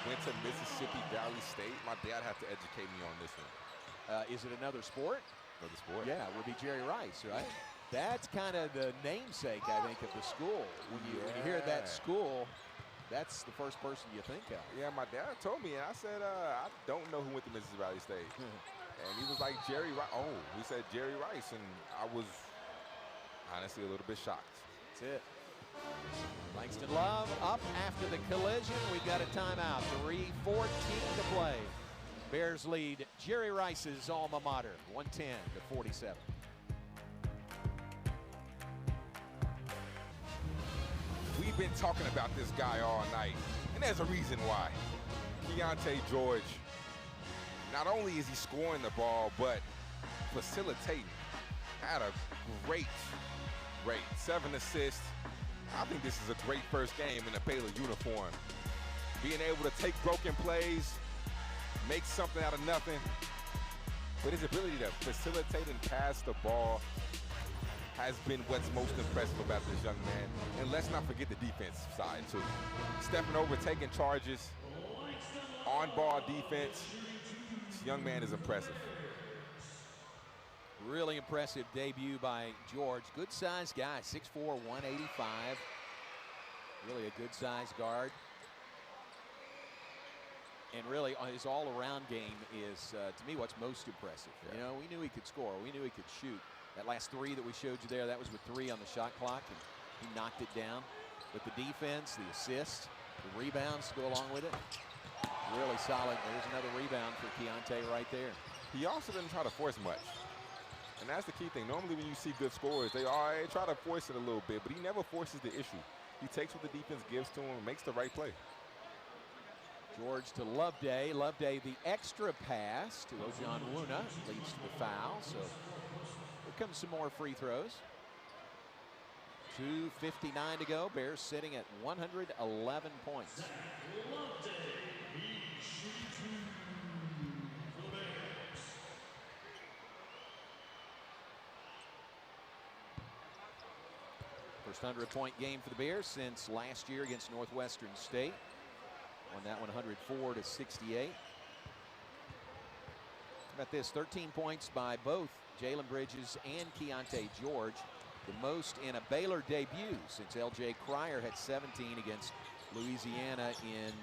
went to Mississippi Valley State? My dad had to educate me on this one. Is it another sport? Another sport? Yeah, it would be Jerry Rice, right? That's kind of the namesake, I think, of the school. When you hear that school, that's the first person you think of. Yeah, my dad told me, and I said, I don't know who went to Mississippi Valley State. And he was like, Jerry Rice. Oh, he said Jerry Rice, and I was honestly a little bit shocked. That's it. Langston Love up after the collision. We've got a timeout. 3:14 to play. Bears lead Jerry Rice's alma mater, 110-47. We've been talking about this guy all night, and there's a reason why. Keontae George, not only is he scoring the ball, but facilitating. Had a great 7 assists. I think this is a great first game in a Baylor uniform. Being able to take broken plays, make something out of nothing. But his ability to facilitate and pass the ball has been what's most impressive about this young man. And let's not forget the defense side, too. Stepping over, taking charges, on-ball defense. This young man is impressive. Really impressive debut by George. Good-sized guy, 6'4", 185. Really a good-sized guard. And really, his all-around game is, to me, what's most impressive. Yeah. You know, we knew he could score. We knew he could shoot. That last three that we showed you there, that was with 3 on the shot clock, and he knocked it down. But the defense, the assist, the rebounds to go along with it, really solid. There's another rebound for Keontae right there. He also didn't try to force much. And that's the key thing. Normally when you see good scorers, they try to force it a little bit, but he never forces the issue. He takes what the defense gives to him and makes the right play. George to Loveday. Loveday, the extra pass to Ojanwuna, leads to the foul. So here comes some more free throws. 2:59 to go. Bears sitting at 111 points. First 100-point game for the Bears since last year against Northwestern State. Won that one 104-68. How about this? 13 points by both Jalen Bridges and Keontae George. The most in a Baylor debut since L.J. Cryer had 17 against Louisiana in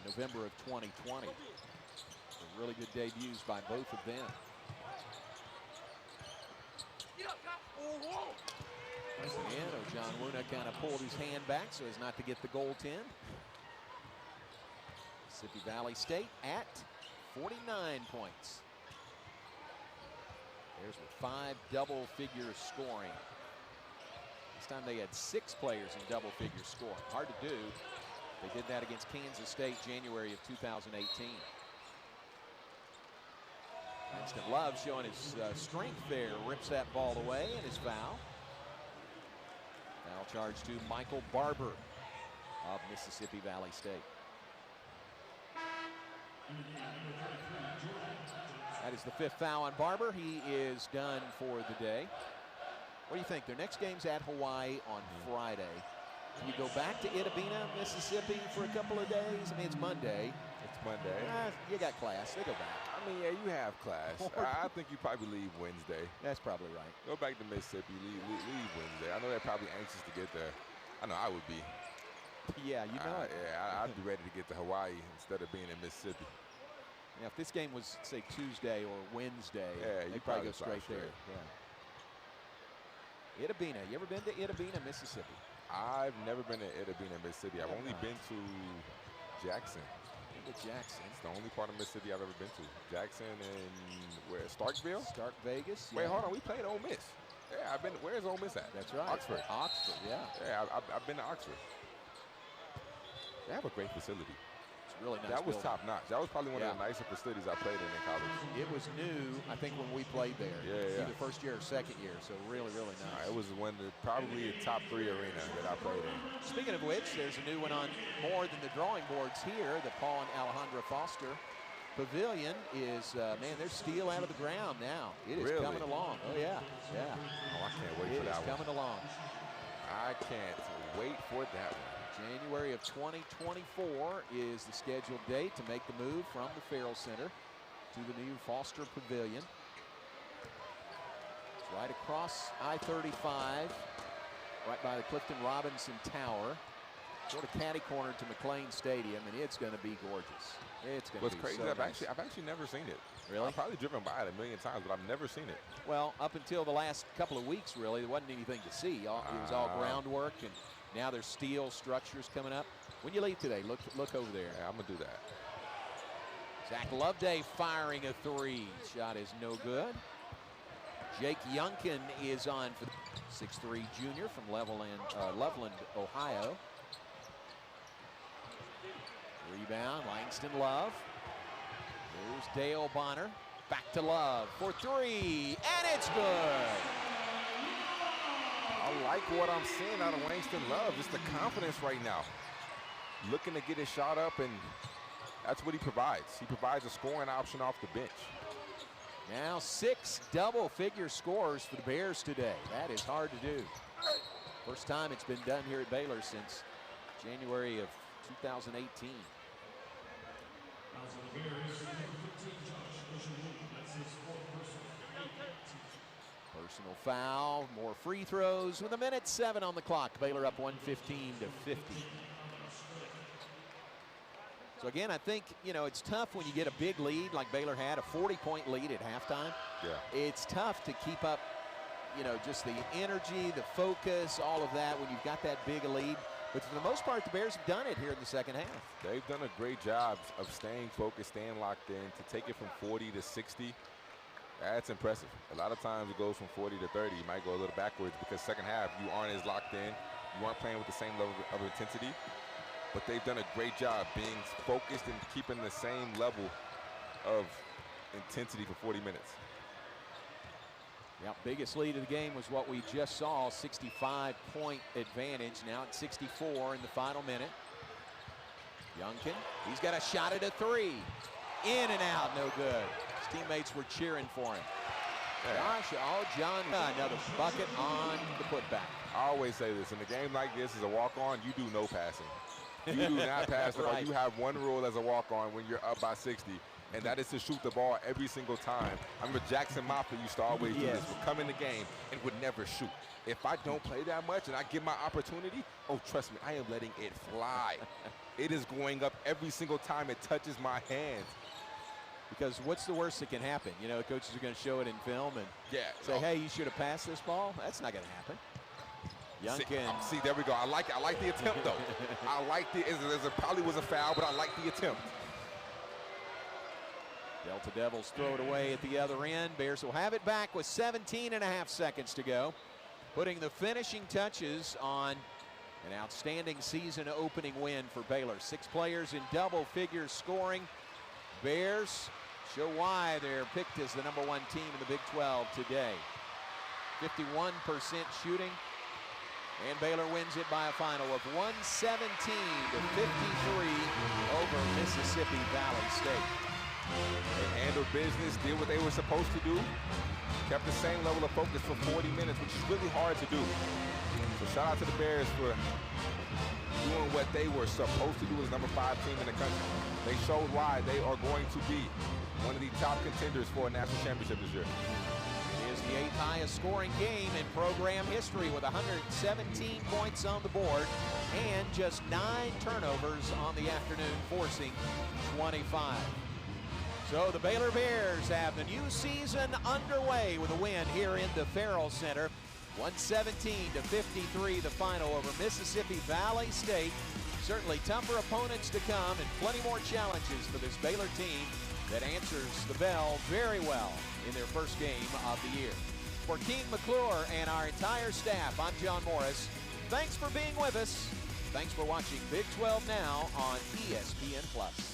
November of 2020. So really good debuts by both of them. And Ojanwuna kind of pulled his hand back so as not to get the goaltend. Mississippi Valley State at 49 points. Bears with 5 double-figure scoring. This time they had 6 players in double-figure scoring. Hard to do. They did that against Kansas State January of 2018. Winston Love showing his strength there. Rips that ball away and is foul. Foul charge to Michael Barber of Mississippi Valley State. That is the 5th foul on Barber. He is done for the day. What do you think? Their next game's at Hawaii on Friday. Can you go back to Itabena, Mississippi for a couple of days? I mean, it's Monday. It's Monday. You got class. They go back. I mean, yeah, you have class. I think you probably leave Wednesday. That's probably right. Go back to Mississippi. Leave Wednesday. I know they're probably anxious to get there. I know I would be. Yeah, you know it. Yeah, I'd be ready to get to Hawaii instead of being in Mississippi. Yeah, if this game was, say, Tuesday or Wednesday, they'd probably go straight there. Yeah. Itabena. You ever been to Itabena, Mississippi? I've never been to Itabena, Mississippi. I've only been to Jackson. Jackson. It's the only part of Mississippi I've ever been to. Jackson and where? Starkville? Stark Vegas. Wait, hold on. We played Ole Miss. Yeah, I've been. Where's Ole Miss at? That's right. Oxford. Oxford, yeah. Yeah, I've been to Oxford. They have a great facility. It's really nice. That was building. top notch. That was probably one of the nicer facilities I played in college. It was new, I think, when we played there. Yeah. Either first year or second year, so really, really nice. It was probably the top 3 arena that I played in. Speaking of which, there's a new one on more than the drawing boards here. The Paul and Alejandra Foster Pavilion is, man, there's steel out of the ground now. It is coming along. Oh, yeah. Yeah. Oh, I can't wait for that one. It is coming along. I can't wait for that one. January of 2024 is the scheduled date to make the move from the Farrell Center to the new Foster Pavilion. It's right across I-35, right by the Clifton Robinson Tower. Sort of catty corner to McLean Stadium, and it's going to be gorgeous. It's going to be crazy. So nice. I've actually never seen it. Really? I've probably driven by it a million times, but I've never seen it. Well, up until the last couple of weeks, really, there wasn't anything to see. It was all groundwork, and now there's steel structures coming up. When you leave today, look over there. Yeah, I'm going to do that. Zach Loveday firing a 3. Shot is no good. Jake Youngkin is on for the 6'3" junior from Loveland, Ohio. Rebound, Langston Love. Here's Dale Bonner. Back to Love for 3, and it's good. I like what I'm seeing out of Langston Love. Just the confidence right now. Looking to get his shot up and That's what he provides. He provides a scoring option off the bench. Now 6 double-figure scores for the Bears today. That is hard to do. First time it's been done here at Baylor since January of 2018. Personal foul, more free throws with 1:07 on the clock. Baylor up 115 to 50. So again, I think, it's tough when you get a big lead like Baylor had, a 40-point lead at halftime. Yeah. It's tough to keep up, just the energy, the focus, all of that when you've got that big a lead. But for the most part, the Bears have done it here in the second half. They've done a great job of staying focused, staying locked in. To take it from 40 to 60, that's impressive. A lot of times it goes from 40 to 30. You might go a little backwards because second half you aren't as locked in. You aren't playing with the same level of intensity. But they've done a great job being focused and keeping the same level of intensity for 40 minutes. Yeah, biggest lead of the game was what we just saw, 65-point advantage. Now it's 64 in the final minute. Youngkin, he's got a shot at a 3. In and out, no good. His teammates were cheering for him. John, another bucket on the putback. I always say this, in a game like this, as a walk-on, you do no passing. You do not pass the ball. Right. You have one rule as a walk-on when you're up by 60, and that is to shoot the ball every single time. I remember Jackson Moffitt used to always do this. Would come in the game and would never shoot. If I don't play that much and I get my opportunity, oh, trust me, I am letting it fly. It is going up every single time it touches my hands. Because what's the worst that can happen? Coaches are going to show it in film and say, hey, you should have passed this ball. That's not going to happen. Youngkin. See, there we go. I like the attempt, though. I like it probably was a foul, but I like the attempt. Delta Devils throw it away at the other end. Bears will have it back with 17.5 seconds to go. Putting the finishing touches on an outstanding season opening win for Baylor. 6 players in double figures scoring. Bears show why they're picked as the #1 team in the Big 12 today. 51% shooting. And Baylor wins it by a final of 117 to 53 over Mississippi Valley State. They handled business, did what they were supposed to do, kept the same level of focus for 40 minutes, which is really hard to do. So shout out to the Bears for doing what they were supposed to do as #5 team in the country. They showed why they are going to be one of the top contenders for a national championship this year. It is the 8th highest scoring game in program history with 117 points on the board and just 9 turnovers on the afternoon, forcing 25. So the Baylor Bears have the new season underway with a win here in the Farrell Center. 117 to 53 the final over Mississippi Valley State. Certainly tougher opponents to come and plenty more challenges for this Baylor team that answers the bell very well in their first game of the year. For Keene McClure and our entire staff, I'm John Morris. Thanks for being with us. Thanks for watching Big 12 Now on ESPN+.